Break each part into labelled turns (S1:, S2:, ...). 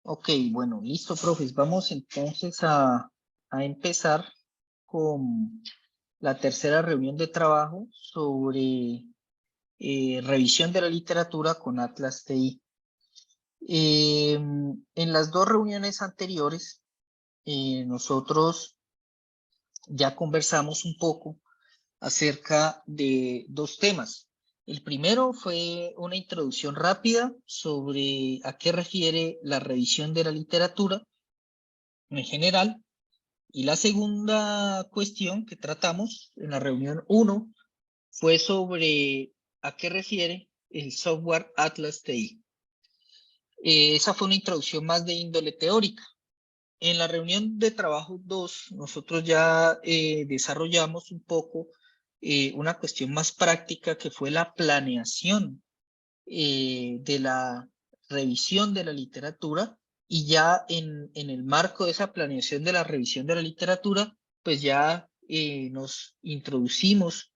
S1: Ok, bueno, listo, profes. Vamos entonces a empezar con la tercera reunión de trabajo sobre revisión de la literatura con Atlas TI. En las dos reuniones anteriores, nosotros ya conversamos un poco acerca de dos temas. El primero fue una introducción rápida sobre a qué refiere la revisión de la literatura en general. Y la segunda cuestión que tratamos en la reunión 1 fue sobre a qué refiere el software Atlas TI. Esa fue una introducción más de índole teórica. En la reunión de trabajo 2, nosotros ya desarrollamos un poco una cuestión más práctica que fue la planeación de la revisión de la literatura, y ya en el marco de esa planeación de la revisión de la literatura, pues ya nos introdujimos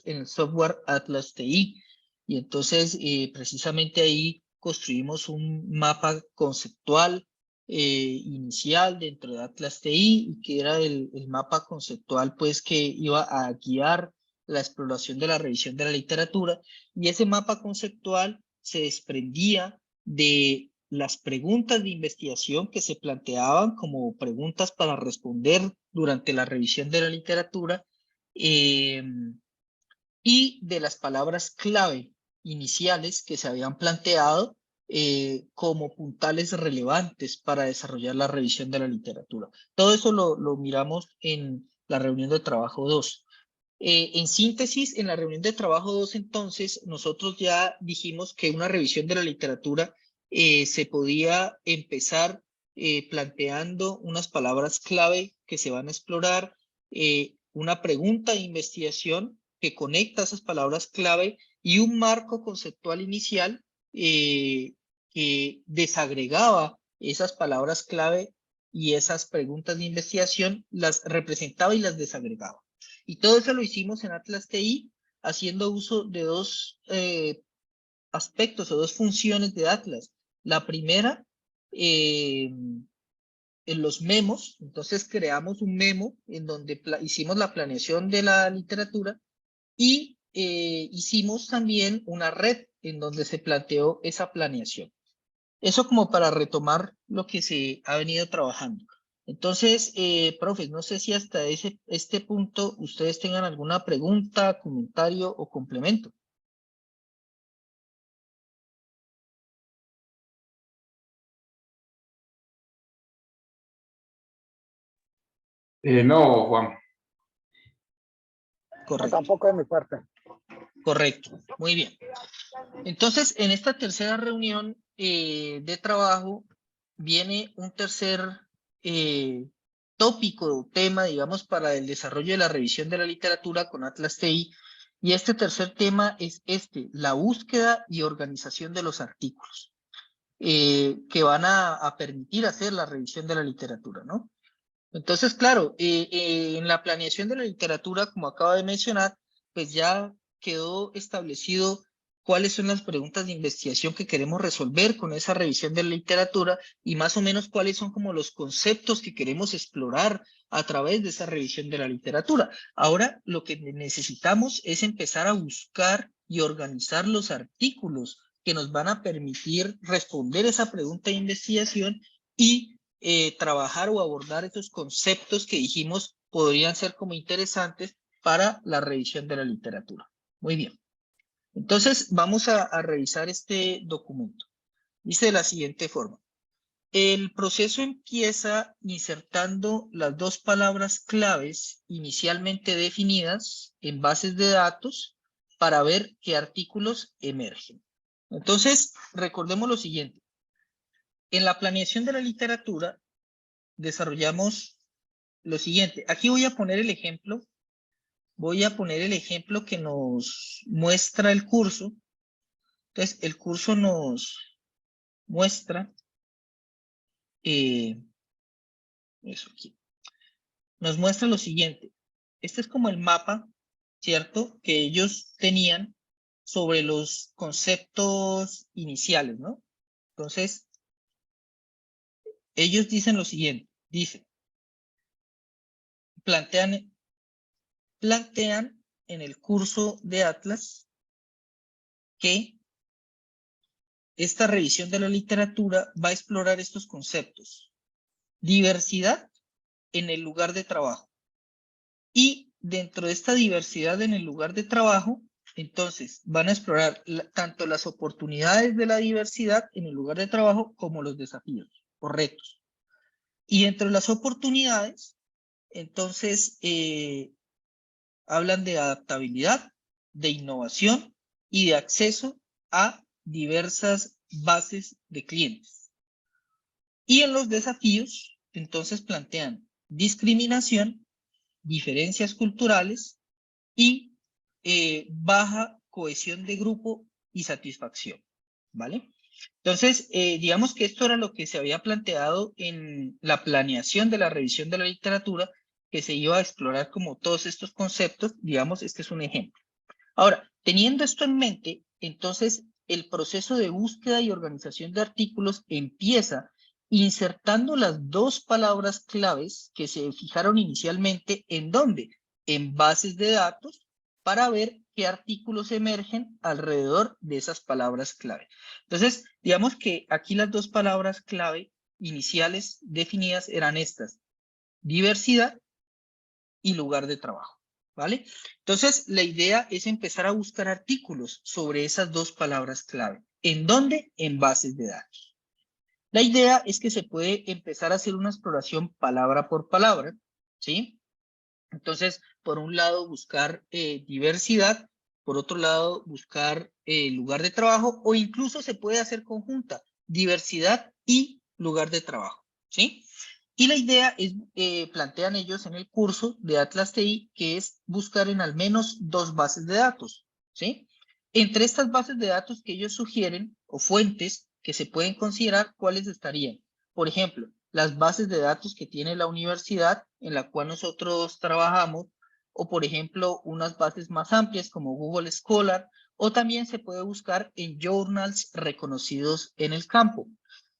S1: en el software Atlas TI, y entonces precisamente ahí construimos un mapa conceptual inicial dentro de Atlas TI, y que era el mapa conceptual pues que iba a guiar la exploración de la revisión de la literatura. Y ese mapa conceptual se desprendía de las preguntas de investigación que se planteaban como preguntas para responder durante la revisión de la literatura, y de las palabras clave iniciales que se habían planteado como puntales relevantes para desarrollar la revisión de la literatura. Todo eso lo miramos en la reunión de trabajo 2. En síntesis, en la reunión de trabajo 2, entonces, nosotros ya dijimos que una revisión de la literatura se podía empezar planteando unas palabras clave que se van a explorar, una pregunta de investigación que conecta esas palabras clave y un marco conceptual inicial que desagregaba esas palabras clave y esas preguntas de investigación, las representaba y las desagregaba. Y todo eso lo hicimos en Atlas TI haciendo uso de dos aspectos o dos funciones de Atlas. La primera, en los memos. Entonces creamos un memo en donde hicimos la planeación de la literatura, y hicimos también una red en donde se planteó esa planeación. Eso como para retomar lo que se ha venido trabajando. Entonces, profes, no sé si hasta este punto ustedes tengan alguna pregunta, comentario o complemento.
S2: No, Juan.
S3: No,
S1: Correcto,
S3: tampoco de mi parte.
S1: correcto. Muy bien. Entonces, en esta tercera reunión de trabajo viene un tercer tópico o tema, digamos, para el desarrollo de la revisión de la literatura con Atlas TI. Y este tercer tema es la búsqueda y organización de los artículos que van a permitir hacer la revisión de la literatura, ¿no? Entonces, claro, en la planeación de la literatura, como acabo de mencionar, pues ya quedó establecido cuáles son las preguntas de investigación que queremos resolver con esa revisión de la literatura, y más o menos cuáles son como los conceptos que queremos explorar a través de esa revisión de la literatura. Ahora lo que necesitamos es empezar a buscar y organizar los artículos que nos van a permitir responder esa pregunta de investigación y trabajar o abordar esos conceptos que dijimos podrían ser como interesantes para la revisión de la literatura. Muy bien. Entonces vamos a revisar este documento. Dice de la siguiente forma. El proceso empieza insertando las dos palabras claves inicialmente definidas en bases de datos para ver qué artículos emergen. Entonces, recordemos lo siguiente. En la planeación de la literatura desarrollamos lo siguiente. Aquí voy a poner el ejemplo. Voy a poner el ejemplo que nos muestra el curso. Entonces, el curso nos muestra eso aquí. Nos muestra lo siguiente. Este es como el mapa, ¿cierto?, que ellos tenían sobre los conceptos iniciales, ¿no? Entonces, ellos dicen lo siguiente, plantean en el curso de Atlas que esta revisión de la literatura va a explorar estos conceptos. Diversidad en el lugar de trabajo. Y dentro de esta diversidad en el lugar de trabajo, entonces van a explorar tanto las oportunidades de la diversidad en el lugar de trabajo como los desafíos o retos. Y entre las oportunidades, entonces, hablan de adaptabilidad, de innovación y de acceso a diversas bases de clientes. Y en los desafíos, entonces plantean discriminación, diferencias culturales y baja cohesión de grupo y satisfacción, ¿vale? Entonces, digamos que esto era lo que se había planteado en la planeación de la revisión de la literatura, que se iba a explorar como todos estos conceptos, digamos, este es un ejemplo. Ahora, teniendo esto en mente, entonces el proceso de búsqueda y organización de artículos empieza insertando las dos palabras claves que se fijaron inicialmente, ¿en dónde? En bases de datos, para ver qué artículos emergen alrededor de esas palabras clave. Entonces, digamos que aquí las dos palabras clave iniciales definidas eran estas: diversidad y lugar de trabajo, ¿vale? Entonces, la idea es empezar a buscar artículos sobre esas dos palabras clave. ¿En dónde? En bases de datos. La idea es que se puede empezar a hacer una exploración palabra por palabra, ¿sí? Entonces, por un lado, buscar diversidad, por otro lado, buscar lugar de trabajo, o incluso se puede hacer conjunta, diversidad y lugar de trabajo, ¿sí? Y la idea es, plantean ellos en el curso de Atlas TI, que es buscar en al menos dos bases de datos, ¿sí? Entre estas bases de datos que ellos sugieren, o fuentes que se pueden considerar, ¿cuáles estarían? Por ejemplo, las bases de datos que tiene la universidad en la cual nosotros trabajamos, o por ejemplo, unas bases más amplias como Google Scholar, o también se puede buscar en journals reconocidos en el campo.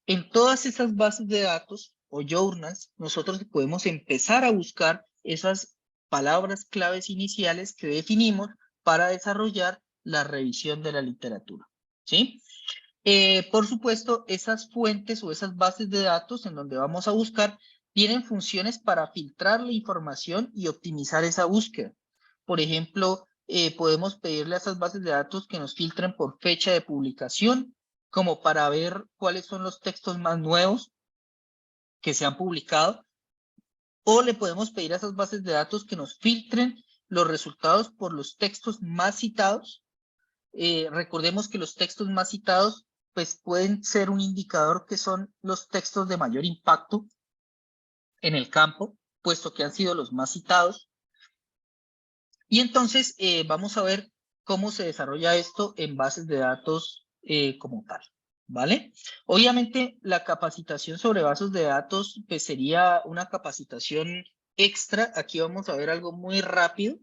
S1: En todas esas bases de datos o journals, nosotros podemos empezar a buscar esas palabras claves iniciales que definimos para desarrollar la revisión de la literatura, ¿sí? Por supuesto, esas fuentes o esas bases de datos en donde vamos a buscar tienen funciones para filtrar la información y optimizar esa búsqueda. Por ejemplo, podemos pedirle a esas bases de datos que nos filtren por fecha de publicación, como para ver cuáles son los textos más nuevos que se han publicado, o le podemos pedir a esas bases de datos que nos filtren los resultados por los textos más citados. Recordemos que los textos más citados pues pueden ser un indicador que son los textos de mayor impacto en el campo, puesto que han sido los más citados. Y entonces vamos a ver cómo se desarrolla esto en bases de datos como tal, ¿vale? Obviamente la capacitación sobre bases de datos pues sería una capacitación extra. Aquí vamos a ver algo muy rápido.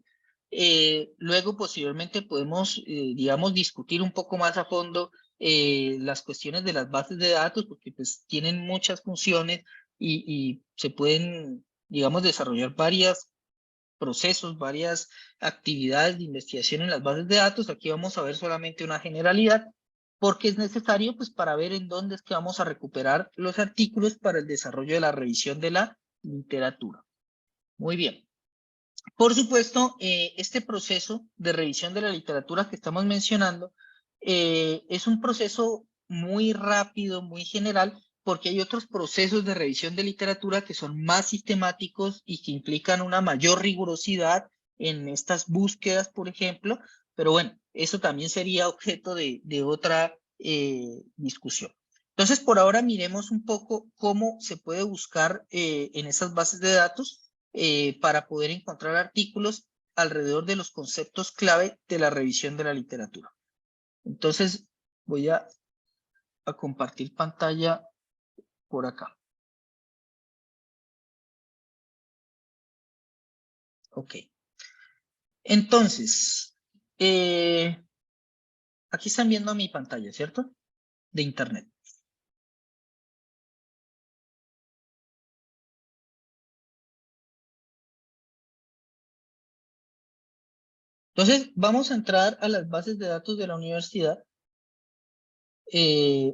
S1: Luego posteriormente podemos, digamos, discutir un poco más a fondo las cuestiones de las bases de datos, porque pues tienen muchas funciones y se pueden, digamos, desarrollar varias procesos, varias actividades de investigación en las bases de datos. Aquí vamos a ver solamente una generalidad, porque es necesario pues para ver en dónde es que vamos a recuperar los artículos para el desarrollo de la revisión de la literatura. Muy bien. Por supuesto, este proceso de revisión de la literatura que estamos mencionando es un proceso muy rápido, muy general, porque hay otros procesos de revisión de literatura que son más sistemáticos y que implican una mayor rigurosidad en estas búsquedas, por ejemplo, pero bueno, eso también sería objeto de otra discusión. Entonces, por ahora miremos un poco cómo se puede buscar en esas bases de datos para poder encontrar artículos alrededor de los conceptos clave de la revisión de la literatura. Entonces, voy a compartir pantalla por acá. Ok. Entonces, aquí están viendo mi pantalla, ¿cierto? De internet. Entonces, vamos a entrar a las bases de datos de la universidad.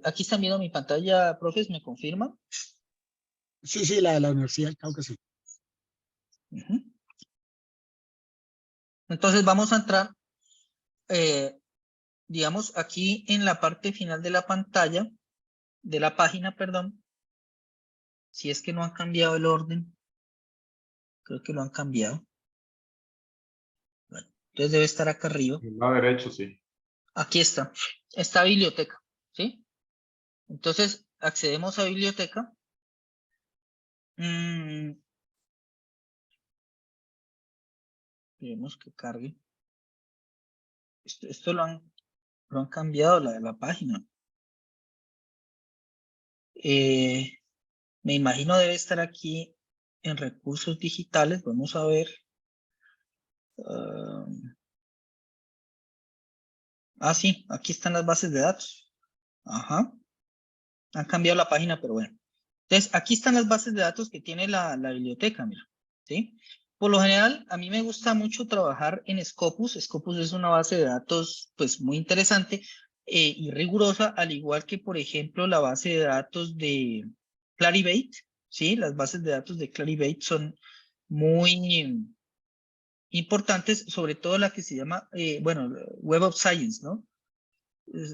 S1: Aquí están viendo mi pantalla, profes, ¿me confirman?
S2: Sí, sí, la de la universidad, claro que sí.
S1: Ujú. Entonces, vamos a entrar, digamos, aquí en la parte final de la pantalla, de la página, perdón, si es que no han cambiado el orden. Creo que lo han cambiado. Bueno, entonces debe estar acá arriba.
S3: El lado derecho, sí.
S1: Aquí está. Está biblioteca, ¿sí? Entonces, accedemos a biblioteca. Queremos que cargue. Esto lo han cambiado la página. Me imagino debe estar aquí en recursos digitales. Vamos a ver. Sí, aquí están las bases de datos. Ajá. Han cambiado la página, pero bueno. Entonces, aquí están las bases de datos que tiene la biblioteca, mira. ¿Sí? Por lo general, a mí me gusta mucho trabajar en Scopus. Scopus es una base de datos, pues, muy interesante y rigurosa, al igual que, por ejemplo, la base de datos de Clarivate, ¿sí? Las bases de datos de Clarivate son muy importantes, sobre todo la que se llama, bueno, Web of Science, ¿no?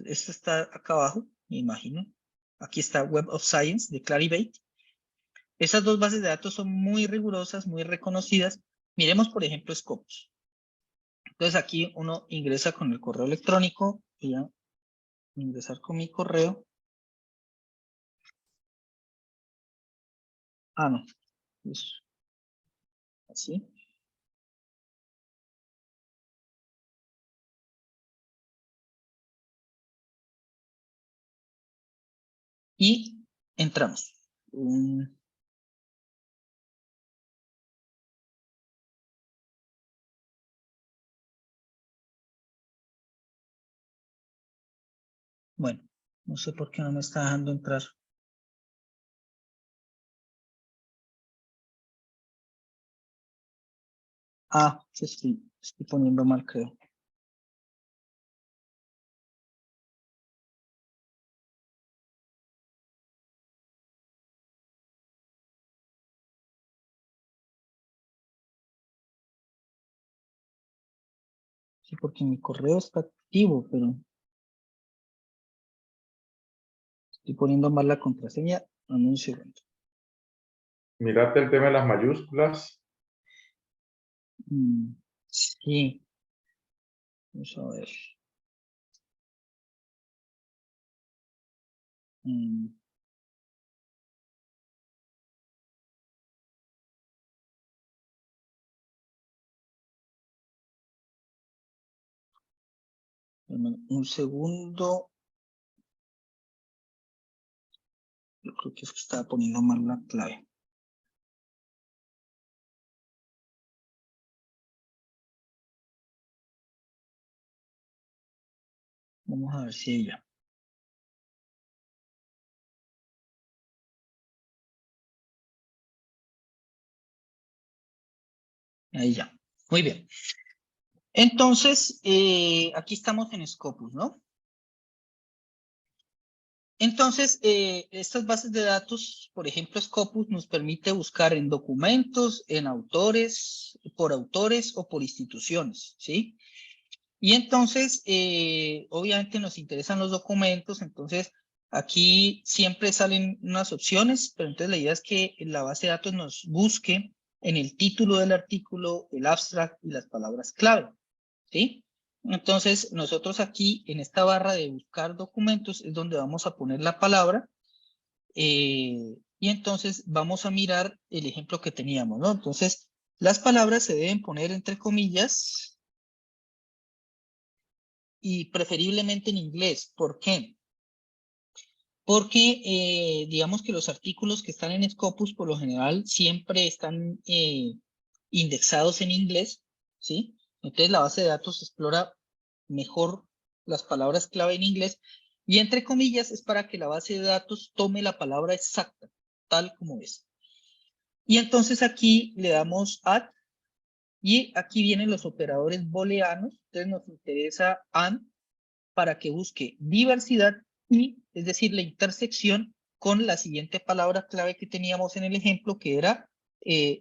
S1: Esta está acá abajo, me imagino. Aquí está Web of Science de Clarivate. Esas dos bases de datos son muy rigurosas, muy reconocidas. Miremos, por ejemplo, Scopus. Entonces aquí uno ingresa con el correo electrónico. Voy a ingresar con mi correo. No. Es así. Y entramos. Bueno, no sé por qué no me está dejando entrar. Estoy poniendo mal, creo. Sí, porque mi correo está activo, pero estoy poniendo mal la contraseña. Dame un segundo.
S3: Mirate el tema de las mayúsculas.
S1: Sí. Vamos a ver. Un segundo. Yo creo que es que estaba poniendo mal la clave. Vamos a ver si ella. Ahí ya. Muy bien. Entonces, aquí estamos en Scopus, ¿no? Entonces, estas bases de datos, por ejemplo, Scopus nos permite buscar en documentos, en autores o por instituciones, ¿sí? Y entonces, obviamente nos interesan los documentos, entonces aquí siempre salen unas opciones, pero entonces la idea es que la base de datos nos busque en el título del artículo, el abstract y las palabras clave, ¿sí? Entonces, nosotros aquí en esta barra de buscar documentos es donde vamos a poner la palabra y entonces vamos a mirar el ejemplo que teníamos, ¿no? Entonces, las palabras se deben poner entre comillas y preferiblemente en inglés. ¿Por qué? Porque digamos que los artículos que están en Scopus por lo general siempre están indexados en inglés, ¿sí? Entonces la base de datos explora mejor las palabras clave en inglés y entre comillas es para que la base de datos tome la palabra exacta, tal como es. Y entonces aquí le damos add Y aquí vienen los operadores booleanos. Entonces nos interesa AND para que busque diversidad y, es decir, la intersección con la siguiente palabra clave que teníamos en el ejemplo, que era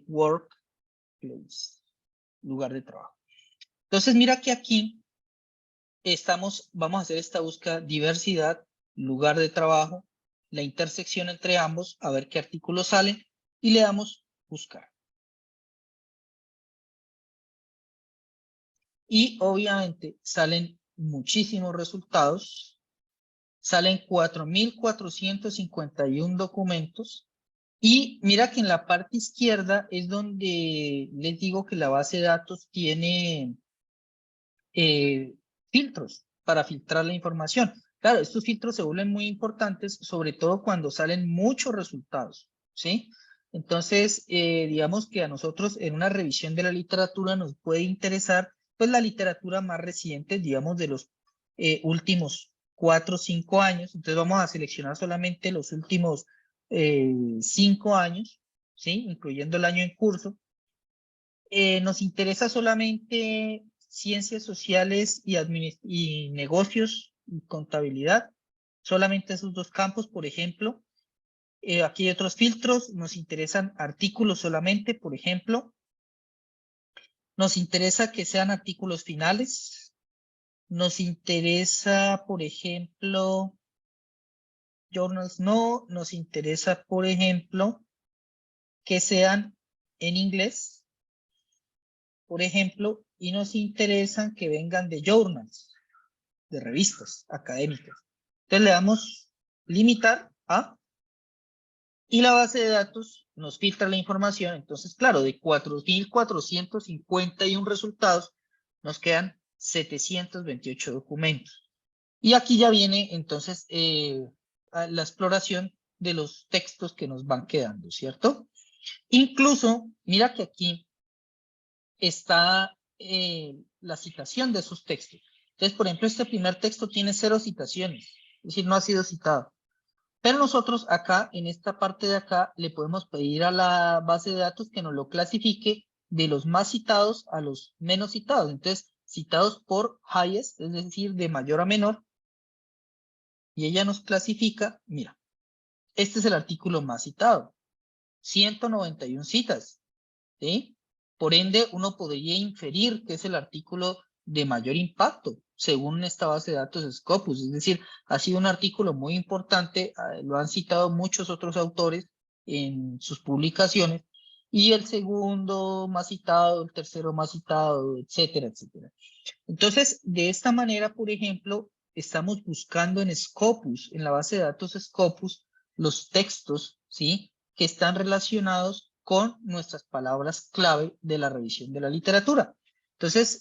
S1: workplace, lugar de trabajo. Entonces mira que aquí vamos a hacer esta búsqueda: diversidad, lugar de trabajo, la intersección entre ambos, a ver qué artículos salen, y le damos buscar. Y obviamente salen muchísimos resultados, salen 4.451 documentos, y mira que en la parte izquierda es donde les digo que la base de datos tiene filtros para filtrar la información. Claro, estos filtros se vuelven muy importantes, sobre todo cuando salen muchos resultados, ¿sí? Entonces, digamos que a nosotros en una revisión de la literatura nos puede interesar, pues, la literatura más reciente, digamos, de los últimos 4 o 5 años. Entonces vamos a seleccionar solamente los últimos 5 años, ¿sí? Incluyendo el año en curso. Nos interesa solamente ciencias sociales y negocios y contabilidad, solamente esos dos campos, por ejemplo. Aquí hay otros filtros, nos interesan artículos solamente, por ejemplo. Nos interesa que sean artículos finales. Nos interesa, por ejemplo, journals no. Nos interesa, por ejemplo, que sean en inglés, por ejemplo, y nos interesan que vengan de journals, de revistas académicas. Entonces le damos limitar a, y la base de datos nos filtra la información. Entonces, claro, de 4.451 resultados, nos quedan 728 documentos. Y aquí ya viene entonces la exploración de los textos que nos van quedando, ¿cierto? Incluso, mira que aquí está la citación de esos textos. Entonces, por ejemplo, este primer texto tiene 0 citaciones, es decir, no ha sido citado. Pero nosotros acá, en esta parte de acá, le podemos pedir a la base de datos que nos lo clasifique de los más citados a los menos citados. Entonces, citados por highest, es decir, de mayor a menor. Y ella nos clasifica, mira, este es el artículo más citado, 191 citas, ¿sí? Por ende, uno podría inferir que es el artículo de mayor impacto, según esta base de datos Scopus. Es decir, ha sido un artículo muy importante, lo han citado muchos otros autores en sus publicaciones, y el segundo más citado, el tercero más citado, etcétera, etcétera. Entonces, de esta manera, por ejemplo, estamos buscando en Scopus, en la base de datos Scopus, los textos, ¿sí?, que están relacionados con nuestras palabras clave de la revisión de la literatura. Entonces,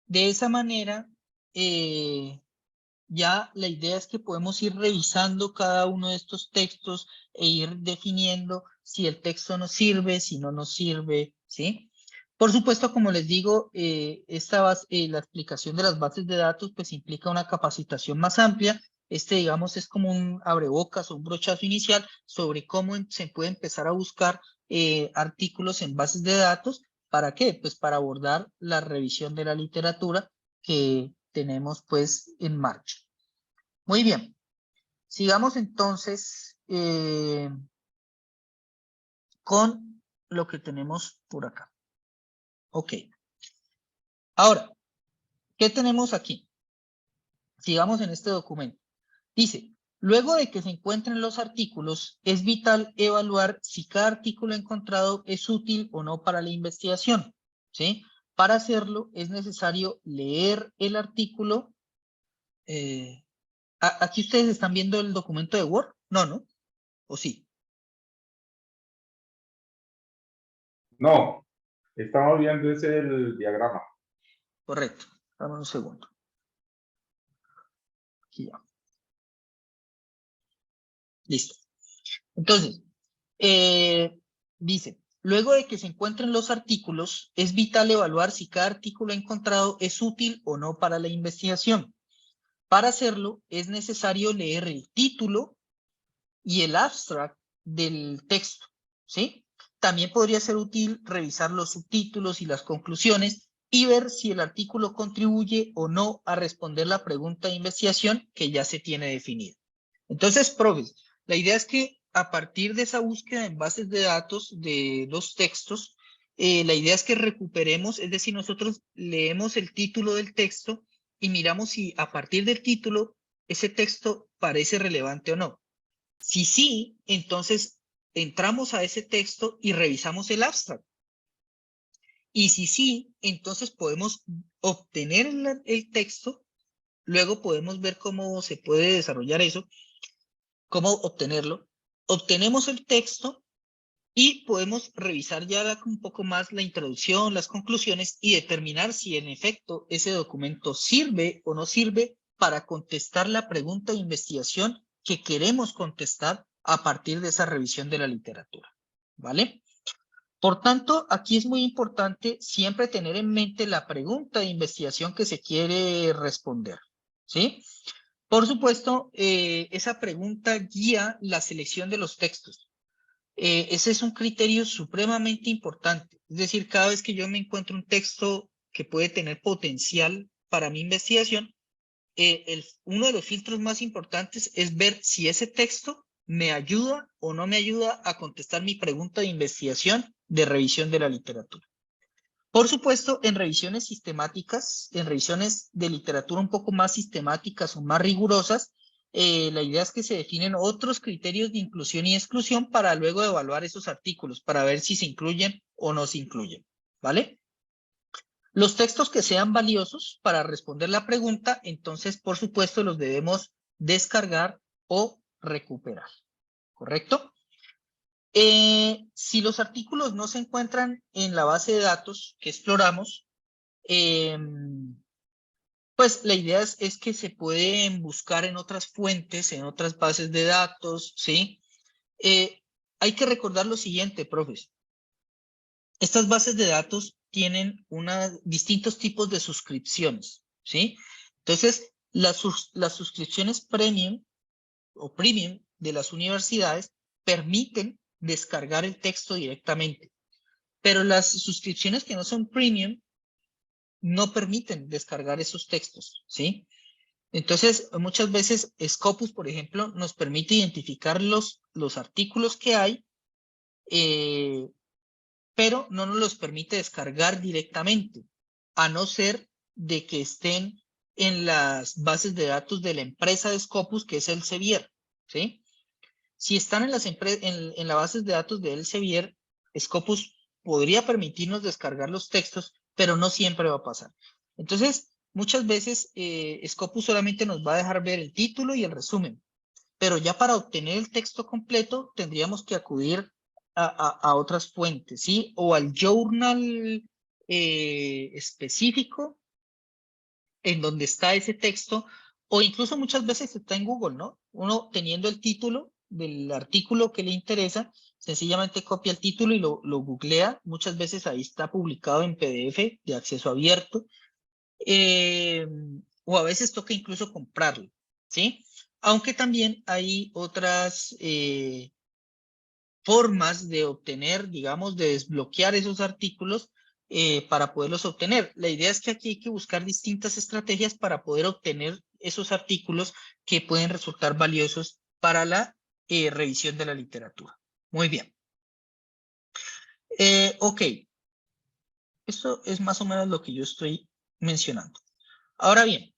S1: de esa manera, ya la idea es que podemos ir revisando cada uno de estos textos e ir definiendo si el texto nos sirve, si no nos sirve, ¿sí? Por supuesto, como les digo, la explicación de las bases de datos pues implica una capacitación más amplia. Digamos, es como un abrebocas o un brochazo inicial sobre cómo se puede empezar a buscar artículos en bases de datos. ¿Para qué? Pues para abordar la revisión de la literatura que tenemos pues en marcha. Muy bien. Sigamos entonces con lo que tenemos por acá. Ok. Ahora, ¿qué tenemos aquí? Sigamos en este documento. Dice, luego de que se encuentren los artículos, es vital evaluar si cada artículo encontrado es útil o no para la investigación, ¿sí? Para hacerlo, es necesario leer el artículo. ¿Aquí ustedes están viendo el documento de Word? No, ¿no? ¿O sí?
S3: No, estamos viendo ese el diagrama.
S1: Correcto. Dame un segundo. Aquí ya. Listo. Entonces, dice, luego de que se encuentren los artículos, es vital evaluar si cada artículo encontrado es útil o no para la investigación. Para hacerlo, es necesario leer el título y el abstract del texto, ¿sí? También podría ser útil revisar los subtítulos y las conclusiones y ver si el artículo contribuye o no a responder la pregunta de investigación que ya se tiene definida. Entonces, profes, la idea es que a partir de esa búsqueda en bases de datos de los textos, la idea es que recuperemos, es decir, nosotros leemos el título del texto y miramos si a partir del título ese texto parece relevante o no. Si sí, entonces entramos a ese texto y revisamos el abstract. Y si sí, entonces podemos obtener el texto, luego podemos ver cómo se puede desarrollar eso, cómo obtenerlo. Obtenemos el texto y podemos revisar ya un poco más la introducción, las conclusiones y determinar si en efecto ese documento sirve o no sirve para contestar la pregunta de investigación que queremos contestar a partir de esa revisión de la literatura, ¿vale? Por tanto, aquí es muy importante siempre tener en mente la pregunta de investigación que se quiere responder, ¿sí? Por supuesto, esa pregunta guía la selección de los textos. Ese es un criterio supremamente importante. Es decir, cada vez que yo me encuentro un texto que puede tener potencial para mi investigación, uno de los filtros más importantes es ver si ese texto me ayuda o no me ayuda a contestar mi pregunta de investigación de revisión de la literatura. Por supuesto, en revisiones sistemáticas, en revisiones de literatura un poco más sistemáticas o más rigurosas, la idea es que se definen otros criterios de inclusión y exclusión para luego evaluar esos artículos, para ver si se incluyen o no se incluyen, ¿vale? Los textos que sean valiosos para responder la pregunta, entonces, por supuesto, los debemos descargar o recuperar, ¿correcto? Si los artículos no se encuentran en la base de datos que exploramos, pues la idea es que se pueden buscar en otras fuentes, en otras bases de datos, ¿sí? Hay que recordar lo siguiente, profes. Estas bases de datos tienen distintos tipos de suscripciones, ¿sí? Entonces, las suscripciones premium o premium de las universidades permiten descargar el texto directamente, pero las suscripciones que no son premium no permiten descargar esos textos, ¿sí? Entonces, muchas veces Scopus, por ejemplo, nos permite identificar los artículos que hay, pero no nos los permite descargar directamente, a no ser de que estén en las bases de datos de la empresa de Scopus, que es Elsevier, ¿sí? Si están en las bases de datos de Elsevier, Scopus podría permitirnos descargar los textos, pero no siempre va a pasar. Entonces, muchas veces Scopus solamente nos va a dejar ver el título y el resumen, pero ya para obtener el texto completo tendríamos que acudir a otras fuentes, ¿sí? O al journal específico en donde está ese texto, o incluso muchas veces está en Google, ¿no? Uno teniendo el título del artículo que le interesa, sencillamente copia el título y lo googlea. Muchas veces ahí está publicado en PDF de acceso abierto. O a veces toca incluso comprarlo, ¿sí? Aunque también hay otras formas de obtener, digamos, de desbloquear esos artículos para poderlos obtener. La idea es que aquí hay que buscar distintas estrategias para poder obtener esos artículos que pueden resultar valiosos para la revisión de la literatura. Muy bien. Ok. Esto es más o menos lo que yo estoy mencionando. Ahora bien,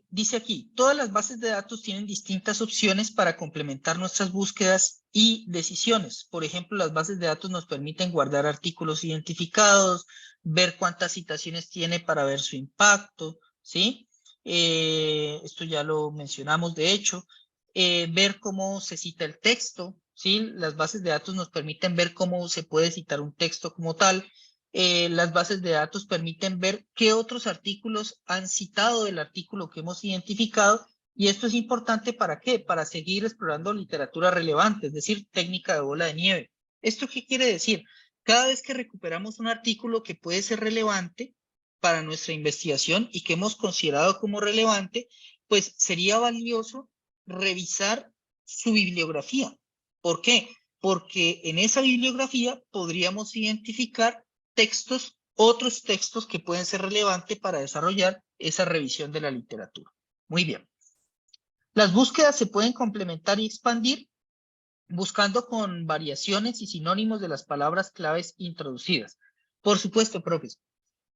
S1: dice aquí, todas las bases de datos tienen distintas opciones para complementar nuestras búsquedas y decisiones. Por ejemplo, las bases de datos nos permiten guardar artículos identificados, ver cuántas citaciones tiene para ver su impacto, ¿sí? Esto ya lo mencionamos, de hecho. Ver cómo se cita el texto, ¿sí? Las bases de datos nos permiten ver cómo se puede citar un texto como tal. Las bases de datos permiten ver qué otros artículos han citado del artículo que hemos identificado, y esto es importante ¿para qué? Para seguir explorando literatura relevante, es decir, técnica de bola de nieve. ¿Esto qué quiere decir? Cada vez que recuperamos un artículo que puede ser relevante para nuestra investigación y que hemos considerado como relevante, pues sería valioso revisar su bibliografía. ¿Por qué? porque en esa bibliografía podríamos identificar textos, otros textos que pueden ser relevantes para desarrollar esa revisión de la literatura. Muy bien. Las búsquedas se pueden complementar y expandir buscando con variaciones y sinónimos de las palabras claves introducidas. Por supuesto, profes.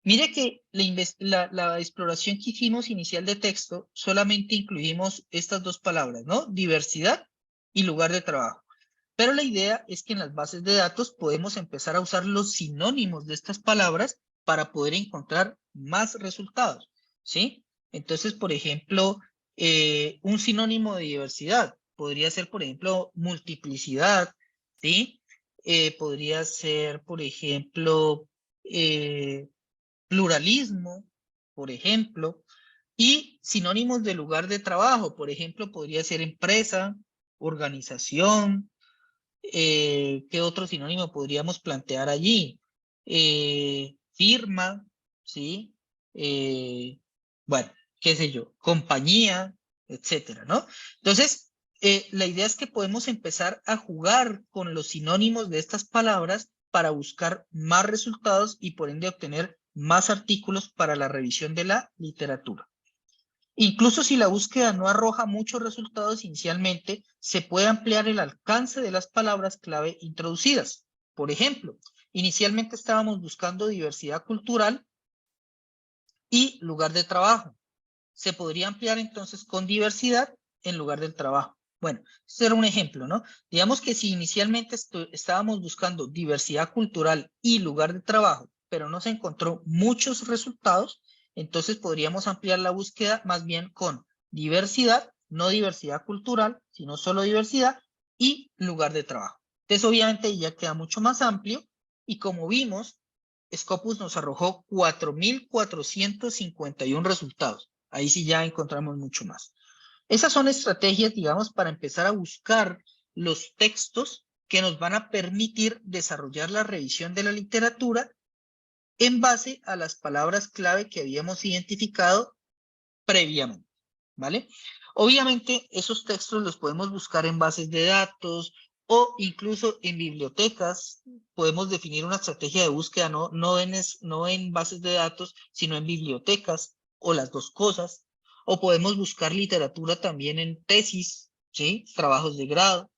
S1: Mire que la exploración que hicimos inicial de texto solamente incluimos estas dos palabras, ¿no? Diversidad y lugar de trabajo. Pero la idea es que en las bases de datos podemos empezar a usar los sinónimos de estas palabras para poder encontrar más resultados, ¿sí? Entonces, por ejemplo, un sinónimo de diversidad podría ser, por ejemplo, multiplicidad, ¿sí? Podría ser, por ejemplo, pluralismo, por ejemplo, y sinónimos de lugar de trabajo, por ejemplo, podría ser empresa, organización. ¿Qué otro sinónimo podríamos plantear allí? Firma, ¿sí? Bueno, qué sé yo, compañía, etcétera, ¿no? Entonces, la idea es que podemos empezar a jugar con los sinónimos de estas palabras para buscar más resultados y por ende obtener más artículos para la revisión de la literatura. Incluso si la búsqueda no arroja muchos resultados inicialmente, se puede ampliar el alcance de las palabras clave introducidas. Por ejemplo, inicialmente estábamos buscando diversidad cultural y lugar de trabajo. Se podría ampliar entonces con diversidad en lugar del trabajo. Bueno, este era un ejemplo, ¿no? Digamos que si inicialmente estábamos buscando diversidad cultural y lugar de trabajo, pero no se encontró muchos resultados, entonces podríamos ampliar la búsqueda más bien con diversidad, no diversidad cultural, sino solo diversidad y lugar de trabajo. Entonces obviamente ya queda mucho más amplio y como vimos, Scopus nos arrojó 4.451 resultados. Ahí sí ya encontramos mucho más. Esas son estrategias, digamos, para empezar a buscar los textos que nos van a permitir desarrollar la revisión de la literatura en base a las palabras clave que habíamos identificado previamente, ¿vale? Obviamente, esos textos los podemos buscar en bases de datos o incluso en bibliotecas. Podemos definir una estrategia de búsqueda no en bases de datos, sino en bibliotecas o las dos cosas. O podemos buscar literatura también en tesis, ¿sí? Trabajos de grado.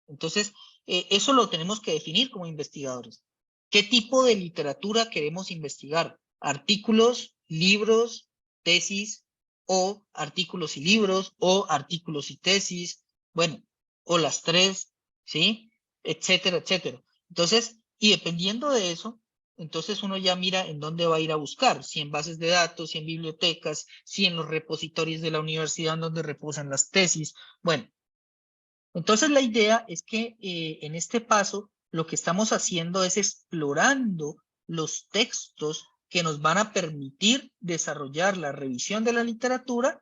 S1: Entonces, eso lo tenemos que definir como investigadores. ¿Qué tipo de literatura queremos investigar? ¿Artículos, libros, tesis, o artículos y libros, o artículos y tesis? Bueno, o las tres, ¿sí? Etcétera, etcétera. Entonces, y dependiendo de eso, entonces uno ya mira en dónde va a ir a buscar, si en bases de datos, si en bibliotecas, si en los repositorios de la universidad donde reposan las tesis. Bueno, entonces la idea es que en este paso lo que estamos haciendo es explorando los textos que nos van a permitir desarrollar la revisión de la literatura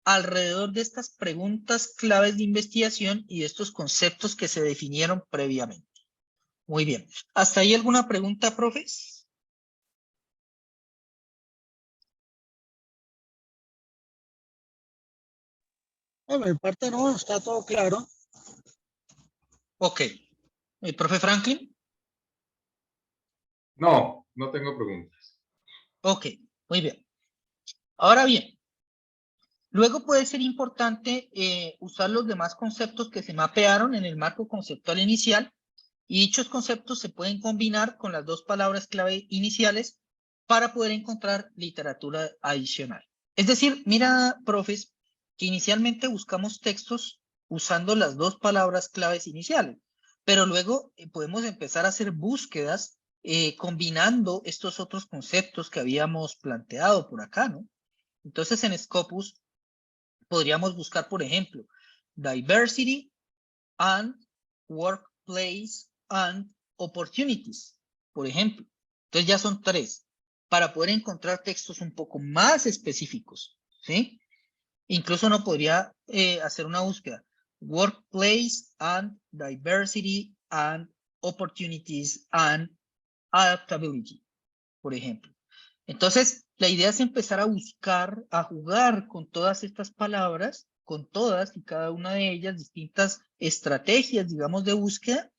S1: alrededor de estas preguntas claves de investigación y de estos conceptos que se definieron previamente. Muy bien. ¿Hasta ahí alguna pregunta, profes?
S2: Bueno, en parte no, está todo claro.
S1: Ok. ¿Profe Franklin?
S3: No, no tengo preguntas.
S1: Ok, muy bien. Ahora bien, luego puede ser importante usar los demás conceptos que se mapearon en el marco conceptual inicial y dichos conceptos se pueden combinar con las dos palabras clave iniciales para poder encontrar literatura adicional. Es decir, mira, profes, que inicialmente buscamos textos usando las dos palabras claves iniciales, pero luego podemos empezar a hacer búsquedas combinando estos otros conceptos que habíamos planteado por acá, ¿no? Entonces en Scopus podríamos buscar, por ejemplo, diversity and workplace and opportunities, por ejemplo. Entonces ya son tres, para poder encontrar textos un poco más específicos, ¿sí? Incluso uno podría hacer una búsqueda, workplace and diversity and opportunities and adaptability, por ejemplo. Entonces, la idea es empezar a buscar, a jugar con todas estas palabras, con todas y cada una de ellas, distintas estrategias, digamos, de búsqueda,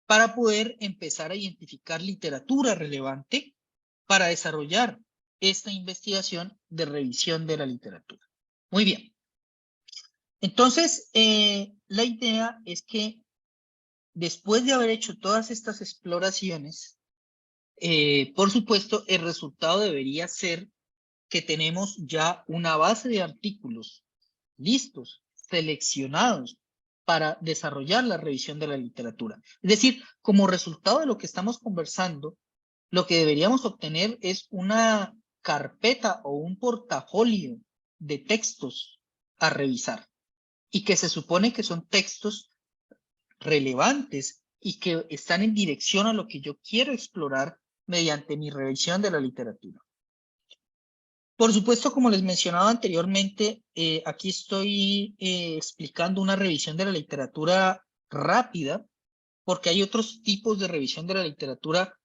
S1: para poder empezar a identificar literatura relevante para desarrollar esta investigación de revisión de la literatura. Muy bien. Entonces, la idea es que después de haber hecho todas estas exploraciones, por supuesto, el resultado debería ser que tenemos ya una base de artículos listos, seleccionados para desarrollar la revisión de la literatura. Es decir, como resultado de lo que estamos conversando, lo que deberíamos obtener es una carpeta o un portafolio de textos a revisar y que se supone que son textos relevantes y que están en dirección a lo que yo quiero explorar mediante mi revisión de la literatura. Por supuesto, como les mencionaba anteriormente, aquí estoy explicando una revisión de la literatura rápida, porque hay otros tipos de revisión de la literatura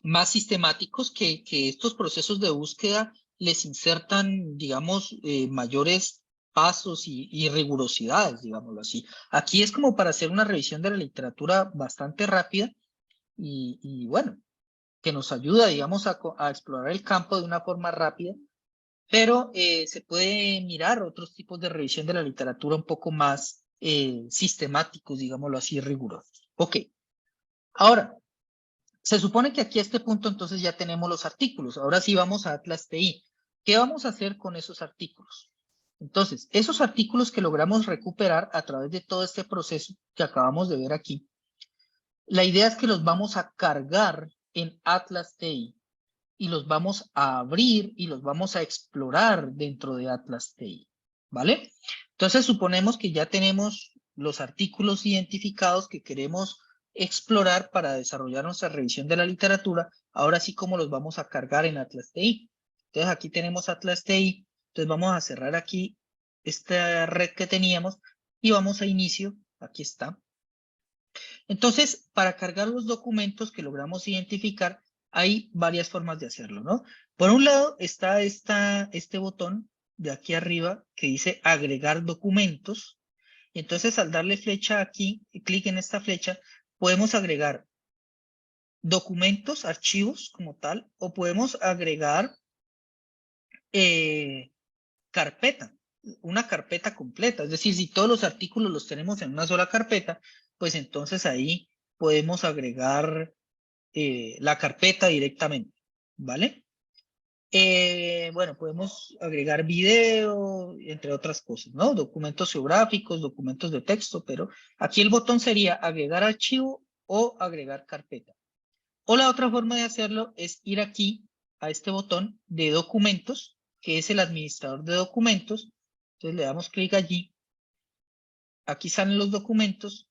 S1: más sistemáticos que estos procesos de búsqueda les insertan, digamos, mayores pasos y rigurosidades, digámoslo así. Aquí es como para hacer una revisión de la literatura bastante rápida y bueno, que nos ayuda, digamos, a explorar el campo de una forma rápida, pero se puede mirar otros tipos de revisión de la literatura un poco más sistemáticos, digámoslo así, rigurosos. Ok, ahora, se supone que aquí a este punto entonces ya tenemos los artículos. Ahora sí vamos a Atlas TI. ¿Qué vamos a hacer con esos artículos? Entonces, esos artículos que logramos recuperar a través de todo este proceso que acabamos de ver aquí, la idea es que los vamos a cargar en Atlas TI y los vamos a abrir y los vamos a explorar dentro de Atlas TI, ¿vale? Entonces suponemos que ya tenemos los artículos identificados que queremos explorar para desarrollar nuestra revisión de la literatura. Ahora sí, ¿cómo los vamos a cargar en Atlas TI? Entonces aquí tenemos Atlas TI, entonces vamos a cerrar aquí esta red que teníamos y vamos a inicio, aquí está. Entonces, para cargar los documentos que logramos identificar, hay varias formas de hacerlo, ¿no? Por un lado está este botón de aquí arriba que dice agregar documentos. Y entonces al darle flecha aquí, clic en esta flecha, podemos agregar documentos, archivos como tal, o podemos agregar carpeta, una carpeta completa. Es decir, si todos los artículos los tenemos en una sola carpeta, pues entonces ahí podemos agregar la carpeta directamente, ¿vale? Bueno, podemos agregar video, entre otras cosas, ¿no? Documentos geográficos, documentos de texto, pero aquí el botón sería agregar archivo o agregar carpeta. O la otra forma de hacerlo es ir aquí a este botón de documentos, que es el administrador de documentos. Entonces le damos clic allí. Aquí salen los documentos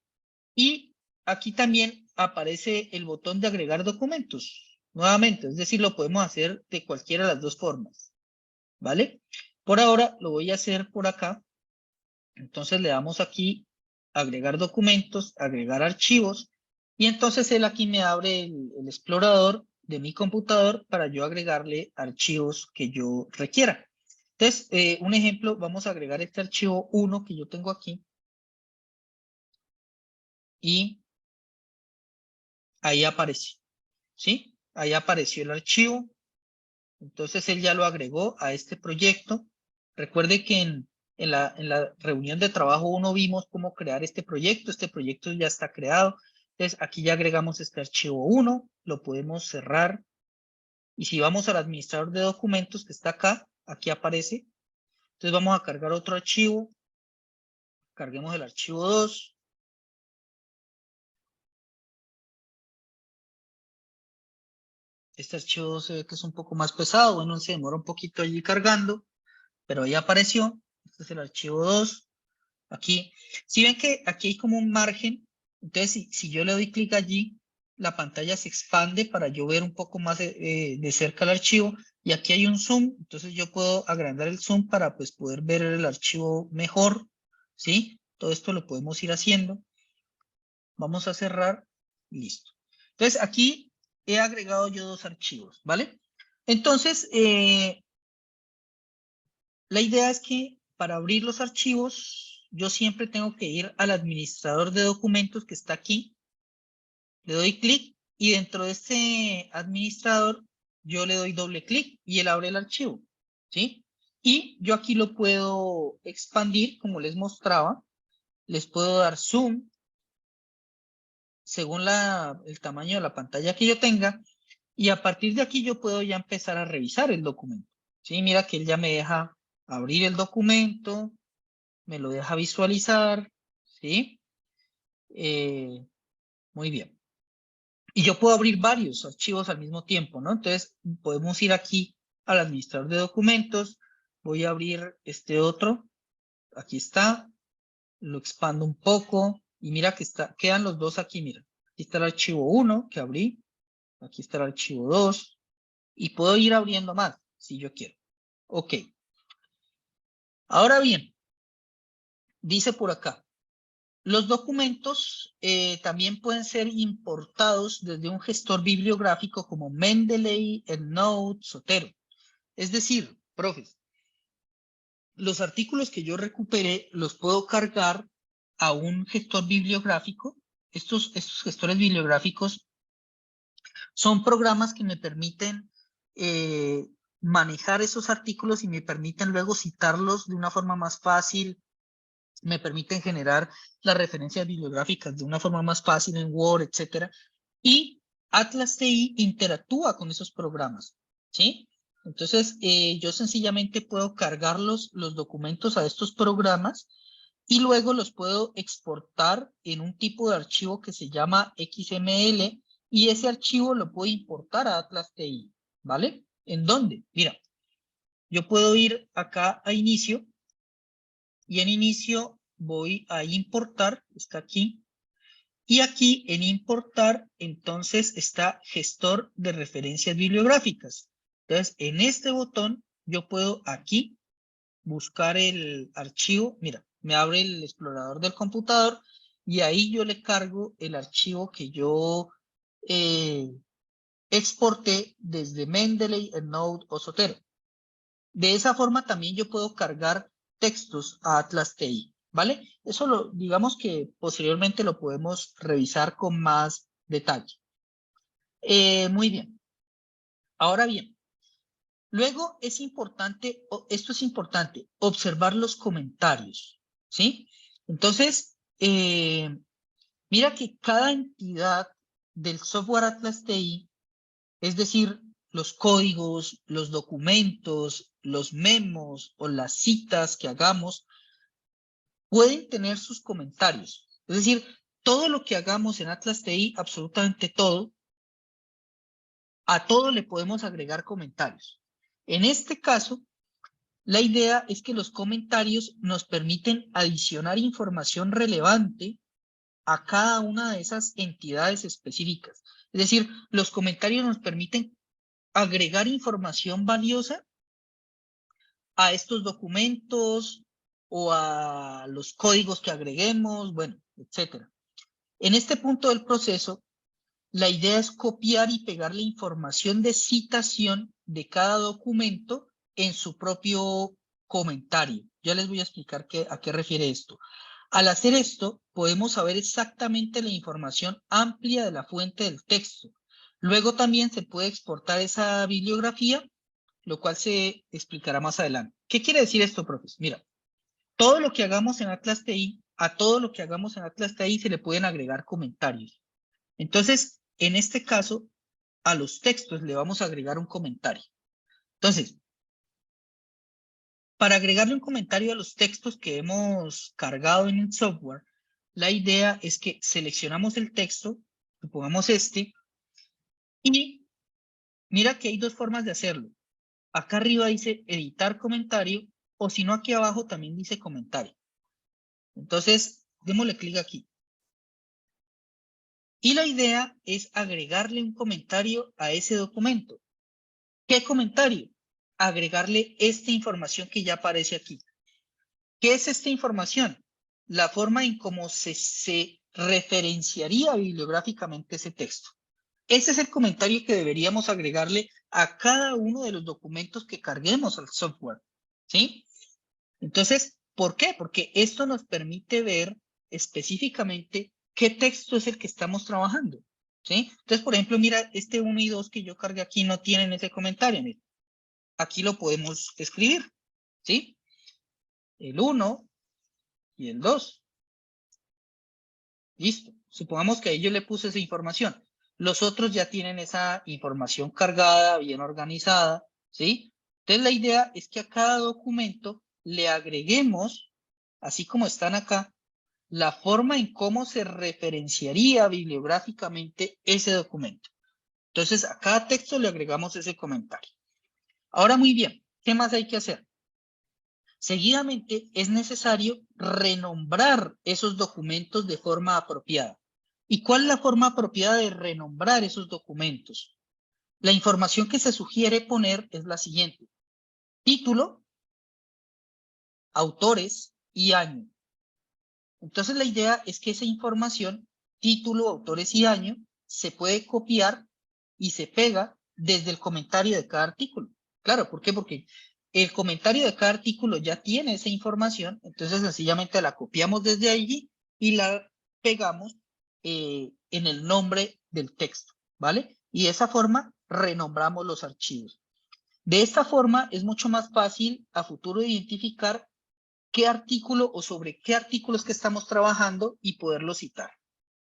S1: y aquí también aparece el botón de agregar documentos. Nuevamente, es decir, lo podemos hacer de cualquiera de las dos formas, ¿vale? Por ahora lo voy a hacer por acá. Entonces le damos aquí agregar documentos, agregar archivos y entonces él aquí me abre el explorador de mi computador para yo agregarle archivos que yo requiera. Entonces, un ejemplo, vamos a agregar este archivo 1 que yo tengo aquí y ahí apareció, ¿sí? Ahí apareció el archivo. Entonces él ya lo agregó a este proyecto. Recuerde que en la reunión de trabajo 1 vimos cómo crear este proyecto. Este proyecto ya está creado. Entonces aquí ya agregamos este archivo 1, lo podemos cerrar. Y si vamos al administrador de documentos que está acá, aquí aparece. Entonces vamos a cargar otro archivo. Carguemos el archivo 2. Este archivo 2 se ve que es un poco más pesado. Bueno, se demora un poquito allí cargando, pero ahí apareció. Este es el archivo 2. Aquí, si ven que aquí hay como un margen, entonces si yo le doy clic allí, la pantalla se expande para yo ver un poco más de cerca el archivo, y aquí hay un zoom, entonces yo puedo agrandar el zoom para pues poder ver el archivo mejor, ¿sí? Todo esto lo podemos ir haciendo. Vamos a cerrar, listo. Entonces aquí he agregado yo dos archivos, ¿vale? Entonces, la idea es que para abrir los archivos yo siempre tengo que ir al administrador de documentos que está aquí. Le doy clic y dentro de este administrador yo le doy doble clic y él abre el archivo, ¿sí? Y yo aquí lo puedo expandir, como les mostraba. Les puedo dar zoom según el tamaño de la pantalla que yo tenga. Y a partir de aquí yo puedo ya empezar a revisar el documento. ¿Sí? Mira que él ya me deja abrir el documento, me lo deja visualizar, ¿sí? Muy bien. Y yo puedo abrir varios archivos al mismo tiempo, ¿no? Entonces podemos ir aquí al administrador de documentos. Voy a abrir este otro. Aquí está. Lo expando un poco. Y mira que quedan los dos aquí, mira. Aquí está el archivo 1 que abrí. Aquí está el archivo 2. Y puedo ir abriendo más si yo quiero. Ok. Ahora bien, dice por acá. Los documentos también pueden ser importados desde un gestor bibliográfico como Mendeley, EndNote, Zotero. Es decir, profes, los artículos que yo recuperé los puedo cargar a un gestor bibliográfico. Estos gestores bibliográficos son programas que me permiten manejar esos artículos y me permiten luego citarlos de una forma más fácil. Me permiten generar las referencias bibliográficas de una forma más fácil en Word, etcétera. Y Atlas TI interactúa con esos programas, ¿sí? Entonces, yo sencillamente puedo cargar los documentos a estos programas y luego los puedo exportar en un tipo de archivo que se llama XML y ese archivo lo puedo importar a Atlas TI, ¿vale? ¿En dónde? Mira, yo puedo ir acá a inicio y en inicio voy a importar, está aquí, y aquí en importar entonces está gestor de referencias bibliográficas. Entonces en este botón yo puedo aquí buscar el archivo, mira, me abre el explorador del computador y ahí yo le cargo el archivo que yo exporté desde Mendeley, EndNote o Zotero. De esa forma también yo puedo cargar textos a Atlas TI, ¿vale? Eso digamos que posteriormente lo podemos revisar con más detalle. Muy bien. Ahora bien, luego es importante, esto es importante, observar los comentarios, ¿sí? Entonces, mira que cada entidad del software Atlas TI, es decir, los códigos, los documentos, los memos o las citas que hagamos, pueden tener sus comentarios. Es decir, todo lo que hagamos en Atlas TI, absolutamente todo, a todo le podemos agregar comentarios. En este caso, la idea es que los comentarios nos permiten adicionar información relevante a cada una de esas entidades específicas. Es decir, los comentarios nos permiten agregar información valiosa a estos documentos o a los códigos que agreguemos, bueno, etcétera. En este punto del proceso, la idea es copiar y pegar la información de citación de cada documento en su propio comentario. Ya les voy a explicar a qué refiere esto. Al hacer esto, podemos saber exactamente la información amplia de la fuente del texto. Luego también se puede exportar esa bibliografía, lo cual se explicará más adelante. ¿Qué quiere decir esto, profes? Mira, todo lo que hagamos en Atlas TI, a todo lo que hagamos en Atlas TI se le pueden agregar comentarios. Entonces, en este caso, a los textos le vamos a agregar un comentario. Entonces, para agregarle un comentario a los textos que hemos cargado en el software, la idea es que seleccionamos el texto, supongamos este, y mira que hay dos formas de hacerlo. Acá arriba dice editar comentario, o si no, aquí abajo también dice comentario. Entonces, démosle clic aquí. Y la idea es agregarle un comentario a ese documento. ¿Qué comentario? Agregarle esta información que ya aparece aquí. ¿Qué es esta información? La forma en cómo se referenciaría bibliográficamente ese texto. Ese es el comentario que deberíamos agregarle a cada uno de los documentos que carguemos al software, ¿sí? Entonces, ¿Por qué? Porque esto nos permite ver específicamente qué texto es el que estamos trabajando, ¿sí? Entonces, por ejemplo, mira, este 1 y 2 que yo cargué aquí no tienen ese comentario. Mira. Aquí lo podemos escribir, ¿sí? El 1 y el 2. Listo. Supongamos que ahí yo le puse esa información. Los otros ya tienen esa información cargada, bien organizada, ¿sí? Entonces la idea es que a cada documento le agreguemos, así como están acá, la forma en cómo se referenciaría bibliográficamente ese documento. Entonces a cada texto le agregamos ese comentario. Ahora muy bien, ¿qué más hay que hacer? Seguidamente es necesario renombrar esos documentos de forma apropiada. ¿Y cuál es la forma apropiada de renombrar esos documentos? La información que se sugiere poner es la siguiente: título, autores y año. Entonces la idea es que esa información, título, autores y año, se puede copiar y se pega desde el comentario de cada artículo. Claro, ¿por qué? Porque el comentario de cada artículo ya tiene esa información, entonces sencillamente la copiamos desde allí y la pegamos en el nombre del texto, ¿vale? Y de esa forma renombramos los archivos. De esta forma es mucho más fácil a futuro identificar qué artículo o sobre qué artículos que estamos trabajando y poderlo citar.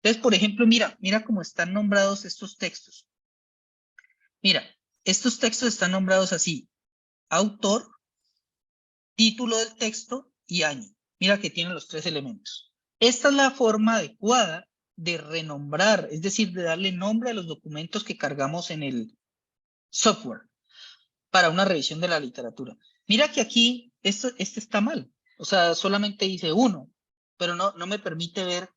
S1: Entonces, por ejemplo, mira cómo están nombrados estos textos. Mira, estos textos están nombrados así: autor, título del texto y año. Mira que tienen los 3 elementos. Esta es la forma adecuada de renombrar, es decir, de darle nombre a los documentos que cargamos en el software para una revisión de la literatura. Mira que aquí este está mal. O sea, solamente dice 1, pero no me permite ver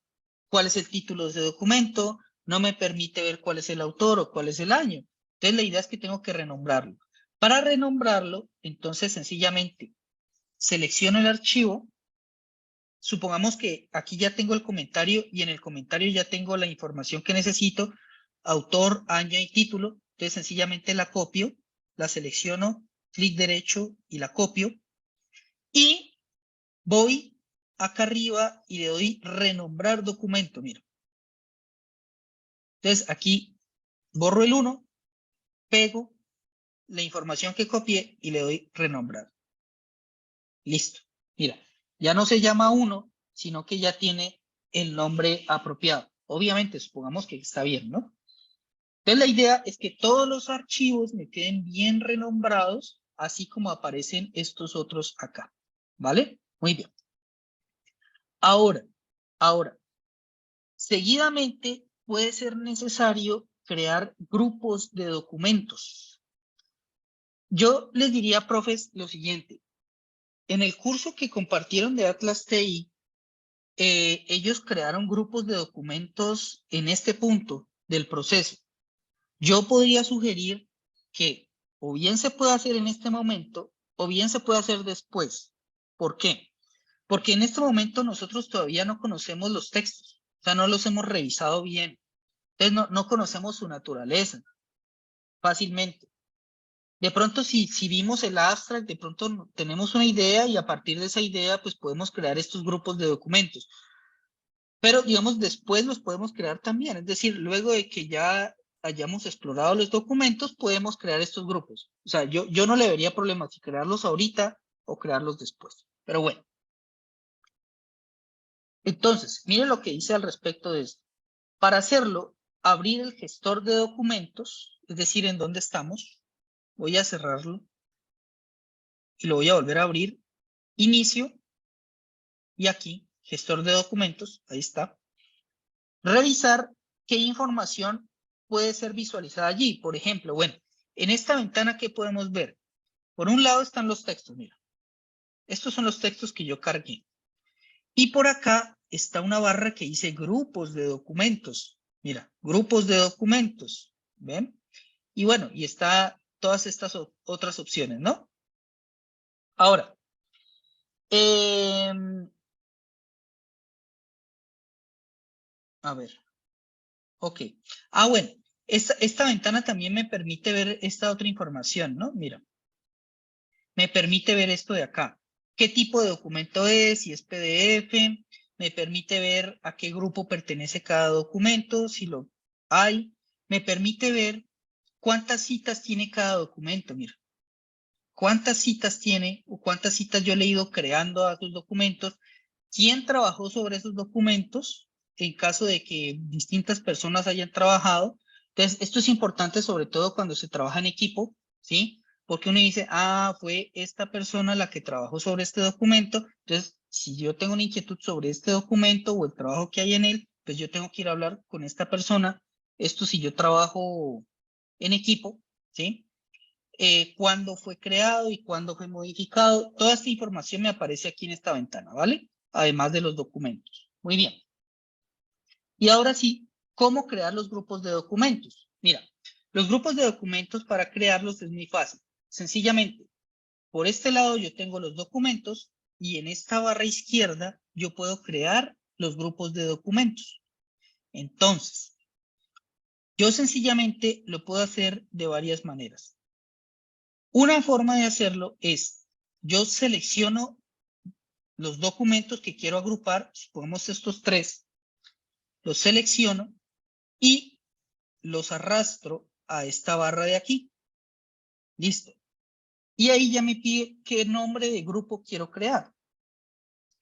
S1: cuál es el título de ese documento, no me permite ver cuál es el autor o cuál es el año. Entonces la idea es que tengo que renombrarlo. Para renombrarlo, entonces sencillamente selecciono el archivo. Supongamos que aquí ya tengo el comentario y en el comentario ya tengo la información que necesito: autor, año y título. Entonces sencillamente la copio, la selecciono, clic derecho y la copio. Y voy acá arriba y le doy renombrar documento, mira. Entonces aquí borro el 1, pego la información que copié y le doy renombrar. Listo. Mira, ya no se llama 1, sino que ya tiene el nombre apropiado. Obviamente, supongamos que está bien, ¿no? Entonces la idea es que todos los archivos me queden bien renombrados, así como aparecen estos otros acá. ¿Vale? Muy bien. Ahora, seguidamente puede ser necesario crear grupos de documentos. Yo les diría, profes, lo siguiente. En el curso que compartieron de Atlas TI, ellos crearon grupos de documentos en este punto del proceso. Yo podría sugerir que o bien se puede hacer en este momento o bien se puede hacer después. ¿Por qué? Porque en este momento nosotros todavía no conocemos los textos, o sea, no los hemos revisado bien. Entonces no conocemos su naturaleza fácilmente. De pronto, si vimos el abstract, de pronto tenemos una idea y a partir de esa idea, pues podemos crear estos grupos de documentos. Pero, digamos, después los podemos crear también. Es decir, luego de que ya hayamos explorado los documentos, podemos crear estos grupos. O sea, yo no le vería problema si crearlos ahorita o crearlos después. Pero bueno. Entonces, mire lo que dice al respecto de esto. Para hacerlo, abrir el gestor de documentos, es decir, en dónde estamos. Voy a cerrarlo y lo voy a volver a abrir. Inicio y aquí, gestor de documentos, ahí está. Revisar qué información puede ser visualizada allí. Por ejemplo, bueno, en esta ventana, ¿qué podemos ver? Por un lado están los textos, mira. Estos son los textos que yo cargué. Y por acá está una barra que dice grupos de documentos. Mira, grupos de documentos. ¿Ven? Y bueno, y está todas estas otras opciones, ¿no? Ahora, a ver. Ok. Ah, bueno. Esta ventana también me permite ver esta otra información, ¿no? Mira. Me permite ver esto de acá. qué tipo de documento es, si es PDF, me permite ver a qué grupo pertenece cada documento, si lo hay, me permite ver cuántas citas tiene cada documento, mira. Cuántas citas tiene o cuántas citas yo le he ido creando a sus documentos, quién trabajó sobre esos documentos, en caso de que distintas personas hayan trabajado. Entonces, esto es importante sobre todo cuando se trabaja en equipo, ¿sí? Porque uno dice, ah, fue esta persona la que trabajó sobre este documento. Entonces, si yo tengo una inquietud sobre este documento o el trabajo que hay en él, pues yo tengo que ir a hablar con esta persona. Esto si yo trabajo en equipo, ¿sí? Cuándo fue creado y cuándo fue modificado. Toda esta información me aparece aquí en esta ventana, ¿vale? Además de los documentos. Muy bien. Y ahora sí, ¿cómo crear los grupos de documentos? Mira, los grupos de documentos para crearlos es muy fácil. Sencillamente, por este lado yo tengo los documentos y en esta barra izquierda yo puedo crear los grupos de documentos. Entonces, yo sencillamente lo puedo hacer de varias maneras. Una forma de hacerlo es, yo selecciono los documentos que quiero agrupar, supongamos estos tres, los selecciono y los arrastro a esta barra de aquí. Listo. Y ahí ya me pide qué nombre de grupo quiero crear.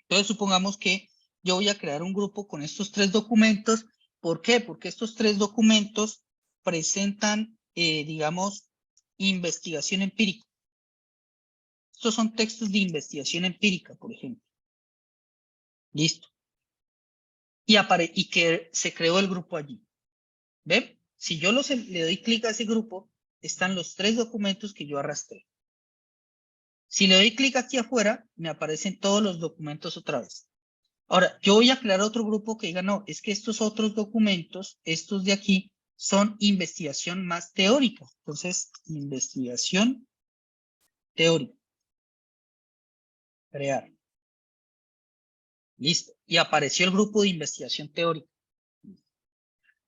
S1: Entonces supongamos que yo voy a crear un grupo con estos tres documentos. ¿Por qué? Porque estos tres documentos presentan, digamos, investigación empírica. Estos son textos de investigación empírica, por ejemplo. Listo. Y que se creó el grupo allí. ¿Ven? Si yo le doy clic a ese grupo, están los tres documentos que yo arrastré. Si le doy clic aquí afuera, me aparecen todos los documentos otra vez. Ahora, yo voy a crear otro grupo que diga, no, es que estos otros documentos, estos de aquí, son investigación más teórica. Entonces, investigación teórica. Crear. Listo. Y apareció el grupo de investigación teórica.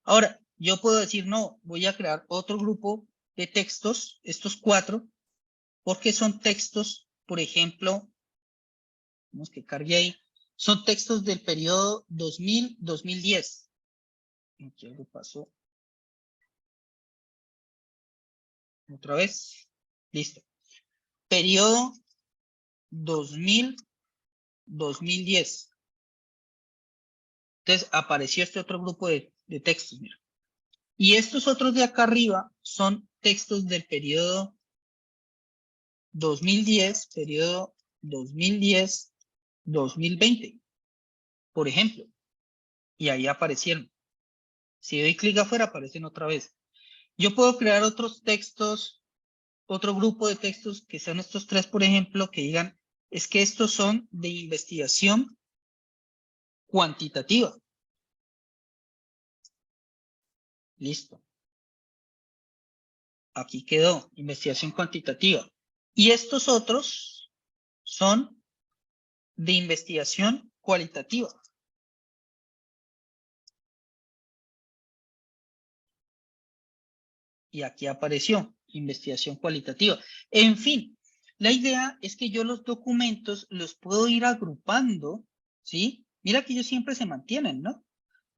S1: Ahora, yo puedo decir, no, voy a crear otro grupo de textos, estos cuatro, porque son textos, por ejemplo, vamos que cargue ahí, son textos del periodo 2000-2010. Aquí algo pasó. Otra vez. Listo. Periodo 2000-2010. Entonces apareció este otro grupo de textos, mira. Y estos otros de acá arriba son textos del periodo 2010, periodo 2010-2020, por ejemplo. Y ahí aparecieron. Si doy clic afuera, aparecen otra vez. Yo puedo crear otros textos, otro grupo de textos que sean estos tres, por ejemplo, que digan, es que estos son de investigación cuantitativa. Listo. Aquí quedó, investigación cuantitativa. Y estos otros son de investigación cualitativa. Y aquí apareció, investigación cualitativa. En fin, la idea es que yo los documentos los puedo ir agrupando, ¿sí? Mira que ellos siempre se mantienen, ¿no?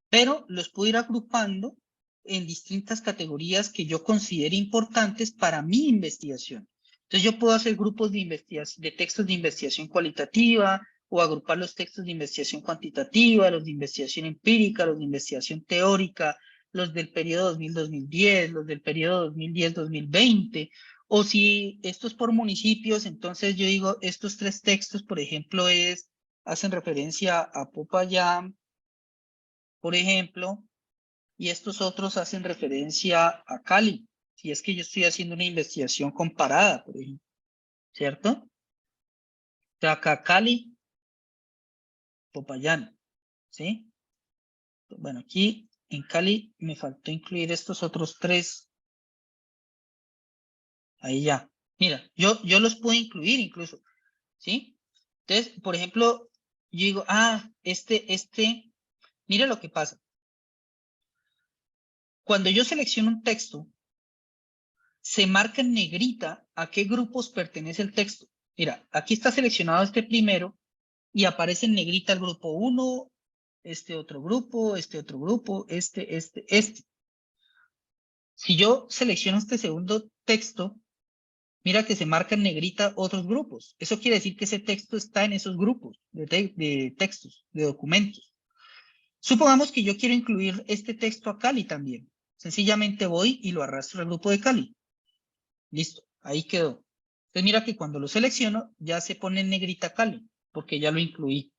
S1: Pero los puedo ir agrupando en distintas categorías que yo considere importantes para mi investigación. Entonces yo puedo hacer grupos de investigación, de textos de investigación cualitativa, o agrupar los textos de investigación cuantitativa, los de investigación empírica, los de investigación teórica, los del periodo 2000-2010, los del periodo 2010-2020, o si esto es por municipios, entonces yo digo, estos tres textos, por ejemplo, hacen referencia a Popayán, por ejemplo, y estos otros hacen referencia a Cali, si es que yo estoy haciendo una investigación comparada, por ejemplo, ¿cierto? De acá Cali, Popayán, ¿sí? Bueno, aquí en Cali me faltó incluir estos otros tres. Ahí ya. Mira, yo los puedo incluir incluso, ¿sí? Entonces, por ejemplo, yo digo, mira lo que pasa. Cuando yo selecciono un texto, se marca en negrita a qué grupos pertenece el texto. Mira, aquí está seleccionado este primero y aparece en negrita el grupo 1, este otro grupo, este. Si yo selecciono este segundo texto, mira que se marca en negrita otros grupos. Eso quiere decir que ese texto está en esos grupos de textos, de documentos. Supongamos que yo quiero incluir este texto a Cali también. Sencillamente voy y lo arrastro al grupo de Cali. Listo, ahí quedó. Entonces mira que cuando lo selecciono ya se pone en negrita Cali, porque ya lo incluí.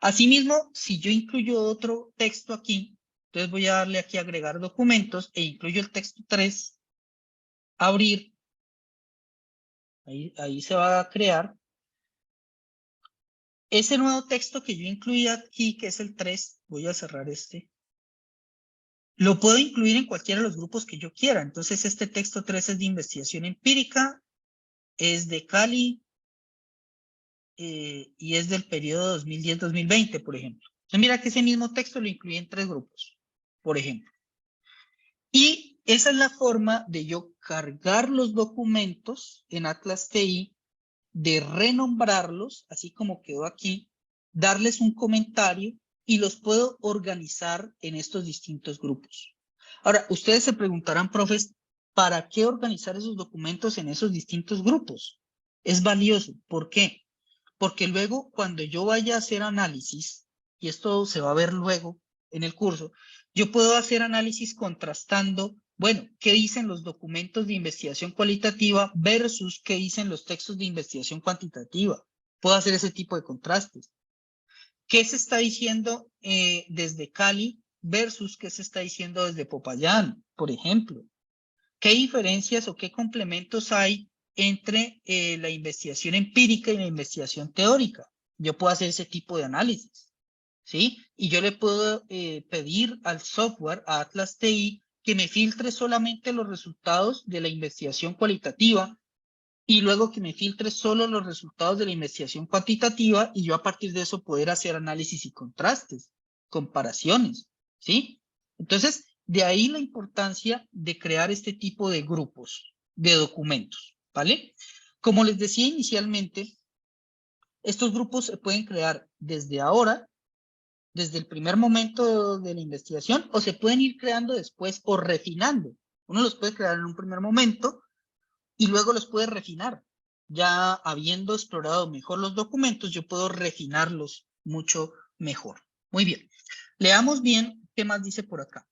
S1: Asimismo, si yo incluyo otro texto aquí, entonces voy a darle aquí a agregar documentos e incluyo el texto 3, abrir, ahí se va a crear. Ese nuevo texto que yo incluí aquí, que es el 3, voy a cerrar este, lo puedo incluir en cualquiera de los grupos que yo quiera. Entonces este texto 3 es de investigación empírica, es de Cali y es del periodo 2010-2020, por ejemplo. Entonces mira que ese mismo texto lo incluí en 3 grupos, por ejemplo. Y esa es la forma de yo cargar los documentos en Atlas TI, de renombrarlos, así como quedó aquí, darles un comentario y los puedo organizar en estos distintos grupos. Ahora, ustedes se preguntarán, profes, ¿para qué organizar esos documentos en esos distintos grupos? Es valioso. ¿Por qué? Porque luego cuando yo vaya a hacer análisis, y esto se va a ver luego en el curso, yo puedo hacer análisis contrastando, bueno, qué dicen los documentos de investigación cualitativa versus qué dicen los textos de investigación cuantitativa. Puedo hacer ese tipo de contrastes. ¿Qué se está diciendo desde Cali versus qué se está diciendo desde Popayán, por ejemplo? ¿Qué diferencias o qué complementos hay entre la investigación empírica y la investigación teórica? Yo puedo hacer ese tipo de análisis, ¿sí? Y yo le puedo pedir al software, a Atlas TI, que me filtre solamente los resultados de la investigación cualitativa y luego que me filtre solo los resultados de la investigación cuantitativa y yo a partir de eso poder hacer análisis y contrastes, comparaciones, ¿sí? Entonces, de ahí la importancia de crear este tipo de grupos de documentos, ¿vale? Como les decía inicialmente, estos grupos se pueden crear desde ahora, desde el primer momento de la investigación, o se pueden ir creando después o refinando. Uno los puede crear en un primer momento y luego los puede refinar. Ya habiendo explorado mejor los documentos, yo puedo refinarlos mucho mejor. Muy bien. Leamos bien qué más dice por acá.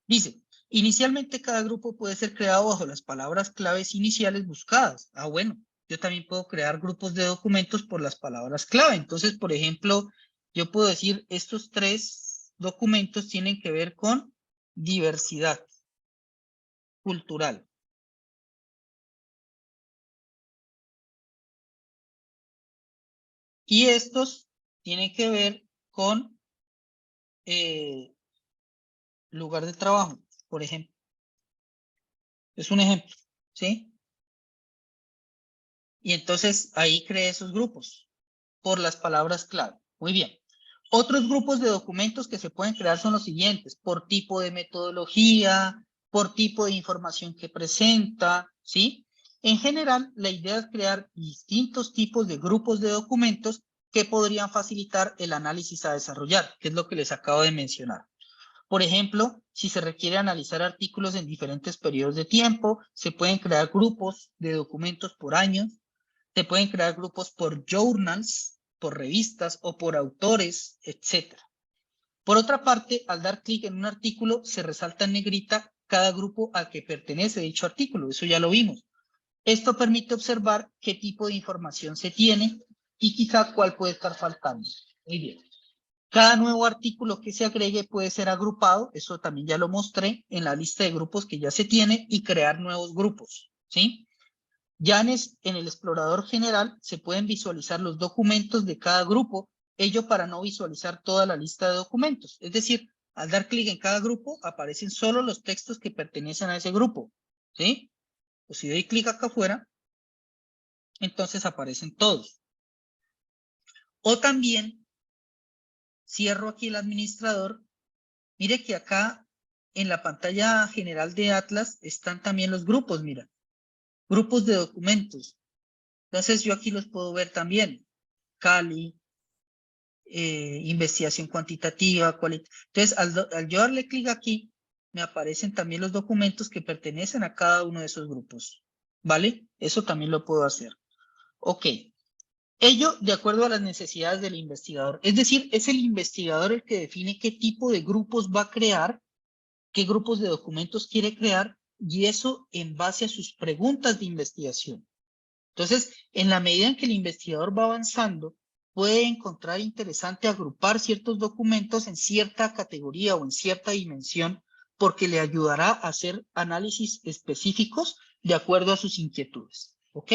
S1: Dice, inicialmente cada grupo puede ser creado bajo las palabras claves iniciales buscadas. Ah, bueno, yo también puedo crear grupos de documentos por las palabras clave. Entonces, por ejemplo, yo puedo decir, estos 3 documentos tienen que ver con diversidad cultural. Y estos tienen que ver con lugar de trabajo, por ejemplo. Es un ejemplo, ¿sí? Y entonces ahí creé esos grupos por las palabras clave. Muy bien. Otros grupos de documentos que se pueden crear son los siguientes: por tipo de metodología, por tipo de información que presenta, ¿sí? En general, la idea es crear distintos tipos de grupos de documentos que podrían facilitar el análisis a desarrollar, que es lo que les acabo de mencionar. Por ejemplo, si se requiere analizar artículos en diferentes periodos de tiempo, se pueden crear grupos de documentos por años, se pueden crear grupos por journals, por revistas o por autores, etc. Por otra parte, al dar clic en un artículo, se resalta en negrita cada grupo al que pertenece dicho artículo. Eso ya lo vimos. Esto permite observar qué tipo de información se tiene y quizá cuál puede estar faltando. Muy bien. Cada nuevo artículo que se agregue puede ser agrupado, eso también ya lo mostré en la lista de grupos que ya se tiene, y crear nuevos grupos, ¿sí? Ya en el explorador general se pueden visualizar los documentos de cada grupo, ello para no visualizar toda la lista de documentos. Es decir, al dar clic en cada grupo aparecen solo los textos que pertenecen a ese grupo, ¿sí? O si doy clic acá afuera, entonces aparecen todos. O también cierro aquí el administrador. Mire que acá en la pantalla general de Atlas están también los grupos, mira. Grupos de documentos. Entonces yo aquí los puedo ver también. Cali, investigación cuantitativa, entonces al yo darle clic aquí, me aparecen también los documentos que pertenecen a cada uno de esos grupos, ¿vale? Eso también lo puedo hacer. Ok, ello de acuerdo a las necesidades del investigador, es decir, es el investigador el que define qué tipo de grupos va a crear, qué grupos de documentos quiere crear, y eso en base a sus preguntas de investigación. Entonces, en la medida en que el investigador va avanzando, puede encontrar interesante agrupar ciertos documentos en cierta categoría o en cierta dimensión, porque le ayudará a hacer análisis específicos de acuerdo a sus inquietudes. ¿Ok?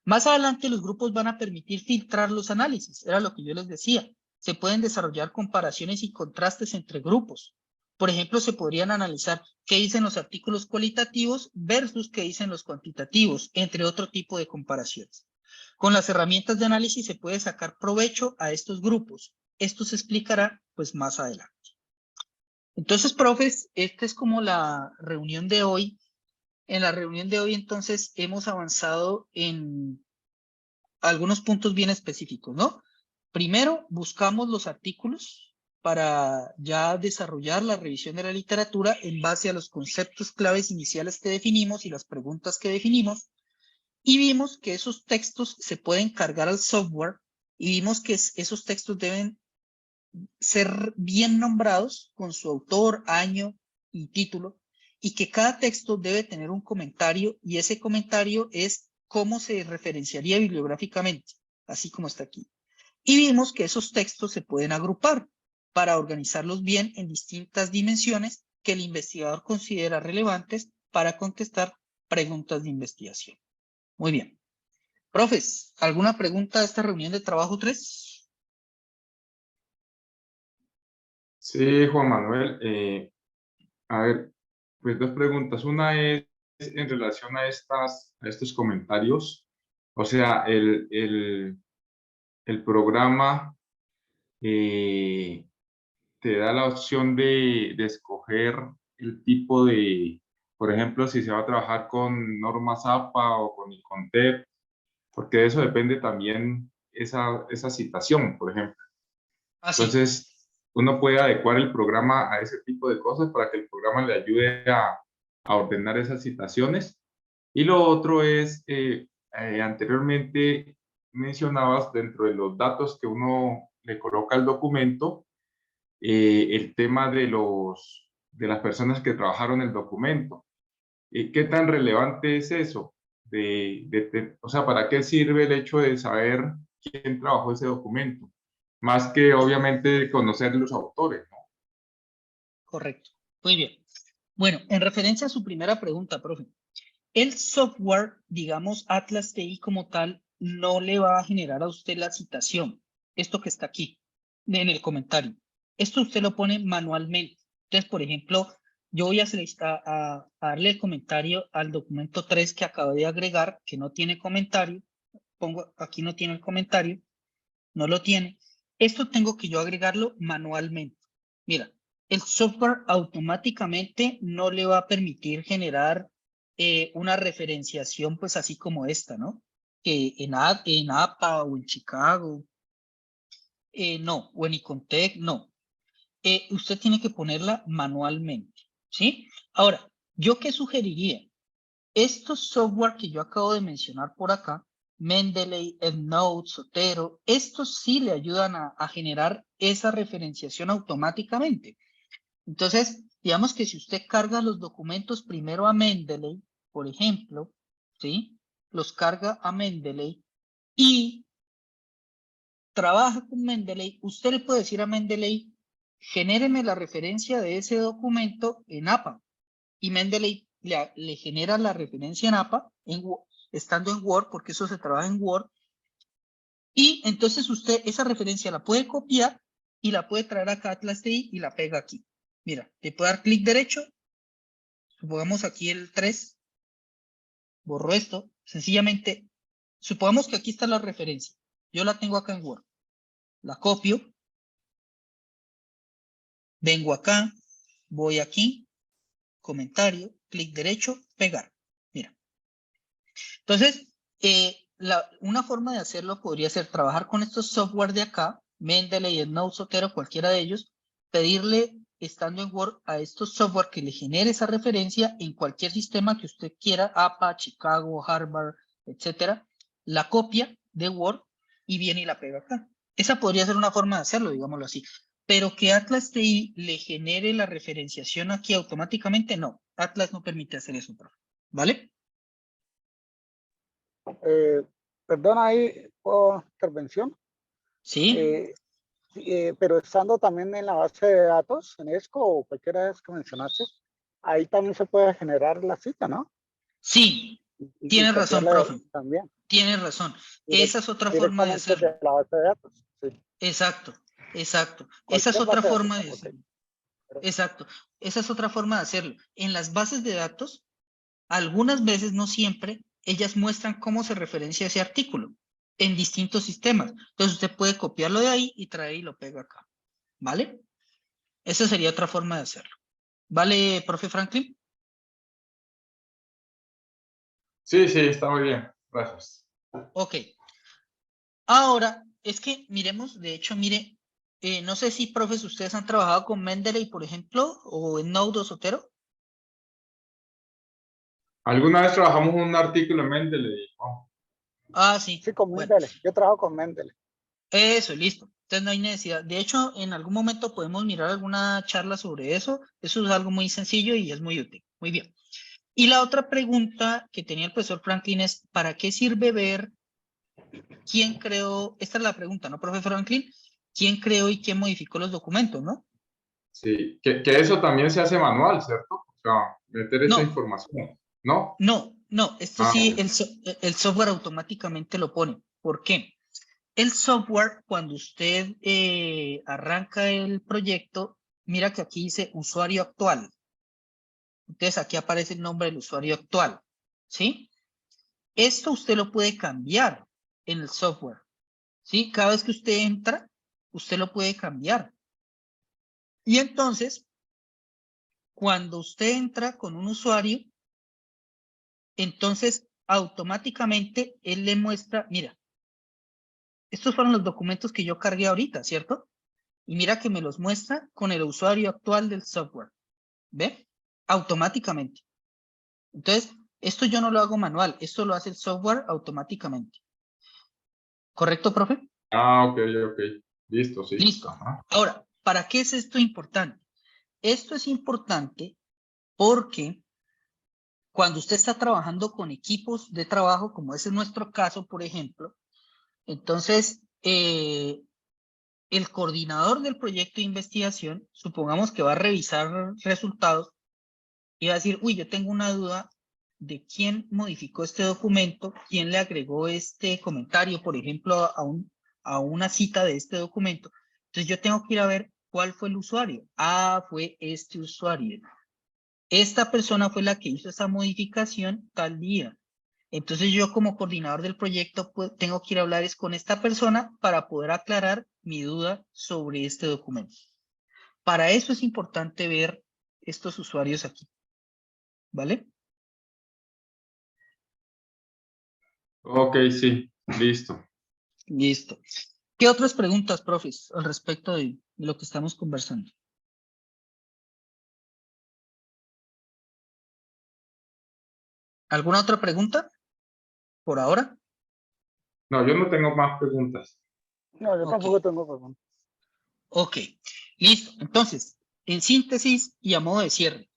S1: Más adelante los grupos van a permitir filtrar los análisis, era lo que yo les decía. Se pueden desarrollar comparaciones y contrastes entre grupos. Por ejemplo, se podrían analizar qué dicen los artículos cualitativos versus qué dicen los cuantitativos, entre otro tipo de comparaciones. Con las herramientas de análisis se puede sacar provecho a estos grupos. Esto se explicará pues más adelante. Entonces, profes, esta es como la reunión de hoy. En la reunión de hoy, entonces, hemos avanzado en algunos puntos bien específicos, ¿no? Primero, buscamos los artículos para ya desarrollar la revisión de la literatura en base a los conceptos claves iniciales que definimos y las preguntas que definimos. Y vimos que esos textos se pueden cargar al software y vimos que esos textos deben ser bien nombrados con su autor, año y título, y que cada texto debe tener un comentario y ese comentario es cómo se referenciaría bibliográficamente, así como está aquí. Y vimos que esos textos se pueden agrupar para organizarlos bien en distintas dimensiones que el investigador considera relevantes para contestar preguntas de investigación. Muy bien. Profes, ¿alguna pregunta de esta reunión de trabajo 3?
S3: Sí, Juan Manuel. A ver, pues dos preguntas. Una es en relación a estos comentarios. O sea, el programa te da la opción de escoger el tipo de, por ejemplo, si se va a trabajar con normas APA o con ICONTEP, porque de eso depende también esa citación, por ejemplo.
S1: Así.
S3: Entonces, uno puede adecuar el programa a ese tipo de cosas para que el programa le ayude a ordenar esas citaciones. Y lo otro es, anteriormente mencionabas dentro de los datos que uno le coloca al documento, el tema de las personas que trabajaron el documento. ¿Qué tan relevante es eso? O sea, ¿para qué sirve el hecho de saber quién trabajó ese documento? Más que obviamente conocer los autores, ¿no?
S1: Correcto. Muy bien. Bueno, en referencia a su primera pregunta, profe, el software, digamos Atlas TI como tal, no le va a generar a usted la citación. Esto que está aquí, en el comentario. Esto usted lo pone manualmente. Entonces, por ejemplo, yo voy a solicitar a darle el comentario al documento 3 que acabo de agregar, que no tiene comentario. Pongo, aquí no tiene el comentario, no lo tiene. Esto tengo que yo agregarlo manualmente. Mira, el software automáticamente no le va a permitir generar una referenciación pues así como esta, ¿no? Que en APA o en Chicago, no, o en Icontec, no. Usted tiene que ponerla manualmente, ¿sí? Ahora, ¿yo qué sugeriría? Estos software que yo acabo de mencionar por acá, Mendeley, EndNote, Zotero, estos sí le ayudan a generar esa referenciación automáticamente. Entonces, digamos que si usted carga los documentos primero a Mendeley, por ejemplo, ¿sí? Los carga a Mendeley y trabaja con Mendeley, usted le puede decir a Mendeley, genéreme la referencia de ese documento en APA. Y Mendeley le genera la referencia en APA, estando en Word, porque eso se trabaja en Word. Y entonces usted esa referencia la puede copiar y la puede traer acá a Atlas TI y la pega aquí. Mira, le puede dar clic derecho, supongamos aquí el 3, borro esto, sencillamente, supongamos que aquí está la referencia. Yo la tengo acá en Word. La copio, vengo acá, voy aquí, comentario, clic derecho, pegar. Mira. Entonces, una forma de hacerlo podría ser trabajar con estos software de acá, Mendeley, EndNote, Zotero, cualquiera de ellos, pedirle, estando en Word, a estos software que le genere esa referencia en cualquier sistema que usted quiera, APA, Chicago, Harvard, etcétera, la copia de Word y viene y la pega acá. Esa podría ser una forma de hacerlo, digámoslo así. Pero que Atlas TI le genere la referenciación aquí automáticamente, no. Atlas no permite hacer eso, profe. ¿Vale?
S2: Perdona ahí por intervención,
S1: Sí.
S2: pero estando también en la base de datos, en ESCO o cualquiera de esas que mencionaste, ahí también se puede generar la cita, ¿no?
S1: Sí,
S2: Y
S1: tienes razón,
S2: copiarla
S1: profe.
S2: también,
S1: Tienes razón. Esa es otra forma de
S2: directamente
S1: hacerlo.
S2: de la base de datos. Sí.
S1: Exacto, exacto. Esa es
S2: Cualquier
S1: otra
S2: base de
S1: forma
S2: datos.
S1: de
S2: Ok.
S1: hacerlo. Exacto. Esa es otra forma de hacerlo. En las bases de datos, algunas veces, no siempre, ellas muestran cómo se referencia ese artículo en distintos sistemas. Entonces usted puede copiarlo de ahí y traer y lo pega acá. ¿Vale? Esa sería otra forma de hacerlo. ¿Vale, profe Franklin?
S3: Sí, sí, está muy bien. Gracias.
S1: Ok. Ahora, es que miremos, de hecho, mire, no sé si, profes, ustedes han trabajado con Mendeley, por ejemplo, o en Node o Zotero.
S3: Alguna vez trabajamos un artículo en Mendeley. Oh,
S1: Ah, sí.
S2: Sí, con
S1: Bueno,
S2: Mendeley. Yo trabajo con Mendeley.
S1: eso, listo. Entonces no hay necesidad. De hecho, en algún momento podemos mirar alguna charla sobre eso. Eso es algo muy sencillo y es muy útil. Muy bien. Y la otra pregunta que tenía el profesor Franklin es, ¿para qué sirve ver quién creó? Esta es la pregunta, ¿no, profe Franklin? ¿Quién creó y quién modificó los documentos, no?
S3: sí, que eso también se hace manual, ¿cierto? O sea, meter esa
S1: No,
S3: información, ¿no?
S1: no. Esto
S3: Ah,
S1: sí,
S3: ok.
S1: el software automáticamente lo pone. ¿Por qué? El software, cuando usted arranca el proyecto, mira que aquí dice usuario actual. Entonces aquí aparece el nombre del usuario actual, ¿sí? Esto usted lo puede cambiar en el software, ¿sí? Cada vez que usted entra, usted lo puede cambiar. Y entonces, cuando usted entra con un usuario, entonces automáticamente él le muestra, mira, estos fueron los documentos que yo cargué ahorita, ¿cierto? Y mira que me los muestra con el usuario actual del software. ¿Ve? Automáticamente. Entonces, esto yo no lo hago manual, esto lo hace el software automáticamente. ¿Correcto, profe?
S3: Ah, ok, ok. Listo, sí.
S1: Listo.
S3: Ajá.
S1: Ahora, ¿para qué es esto importante? Esto es importante porque cuando usted está trabajando con equipos de trabajo, como ese es nuestro caso, por ejemplo, entonces, el coordinador del proyecto de investigación, supongamos que va a revisar resultados y va a decir, uy, yo tengo una duda de quién modificó este documento, quién le agregó este comentario, por ejemplo, a una cita de este documento. Entonces yo tengo que ir a ver cuál fue el usuario. Ah, fue este usuario. Esta persona fue la que hizo esa modificación tal día. Entonces yo como coordinador del proyecto pues, tengo que ir a hablar es con esta persona para poder aclarar mi duda sobre este documento. Para eso es importante ver estos usuarios aquí. ¿Vale?
S3: Ok, sí, listo.
S1: Listo. ¿Qué otras preguntas, profes, al respecto de lo que estamos conversando? ¿Alguna otra pregunta por ahora?
S3: No, yo no tengo más preguntas.
S2: No, yo
S1: Ok,
S2: tampoco tengo preguntas.
S1: ok. Listo. Entonces, en síntesis y a modo de cierre,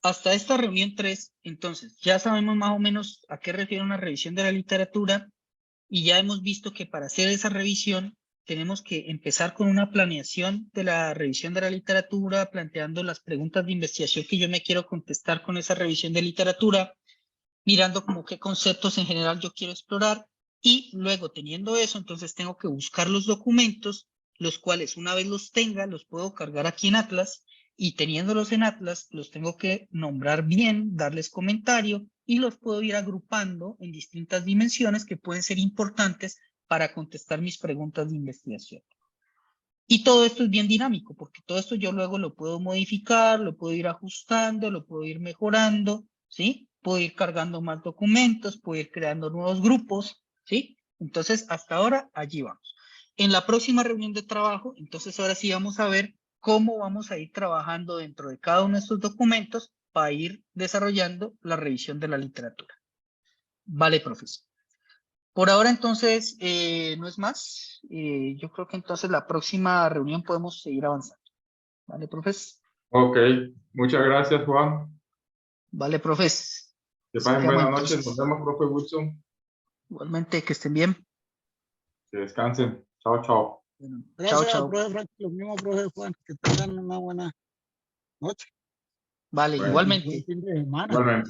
S1: hasta esta reunión 3, entonces, ya sabemos más o menos a qué refiere una revisión de la literatura y ya hemos visto que para hacer esa revisión tenemos que empezar con una planeación de la revisión de la literatura, planteando las preguntas de investigación que yo me quiero contestar con esa revisión de literatura, mirando como qué conceptos en general yo quiero explorar y luego teniendo eso, entonces tengo que buscar los documentos, los cuales una vez los tenga, los puedo cargar aquí en Atlas y teniéndolos en Atlas, los tengo que nombrar bien, darles comentario y los puedo ir agrupando en distintas dimensiones que pueden ser importantes para contestar mis preguntas de investigación. Y todo esto es bien dinámico, porque todo esto yo luego lo puedo modificar, lo puedo ir ajustando, lo puedo ir mejorando, ¿sí? Puedo ir cargando más documentos, puedo ir creando nuevos grupos, ¿sí? Entonces, hasta ahora, allí vamos. En la próxima reunión de trabajo, entonces ahora sí vamos a ver cómo vamos a ir trabajando dentro de cada uno de estos documentos para ir desarrollando la revisión de la literatura. Vale, profesor. Por ahora, entonces, no es más. Yo creo que entonces la próxima reunión podemos seguir avanzando. Vale, profes.
S3: Ok, muchas gracias, Juan.
S1: Vale, profes.
S3: Que
S1: Así
S3: pasen
S1: quedamos
S3: buenas noches.
S1: entonces.
S3: Nos vemos, profe Wilson.
S1: Igualmente, que estén bien.
S3: Que descansen. Chao, chao.
S1: Bueno,
S2: Gracias,
S1: chao.
S2: profe Frank, lo mismo, profe Juan, que tengan una buena noche.
S1: Vale,
S3: Bueno,
S2: Buen
S1: igualmente.
S2: fin de semana.
S3: igualmente.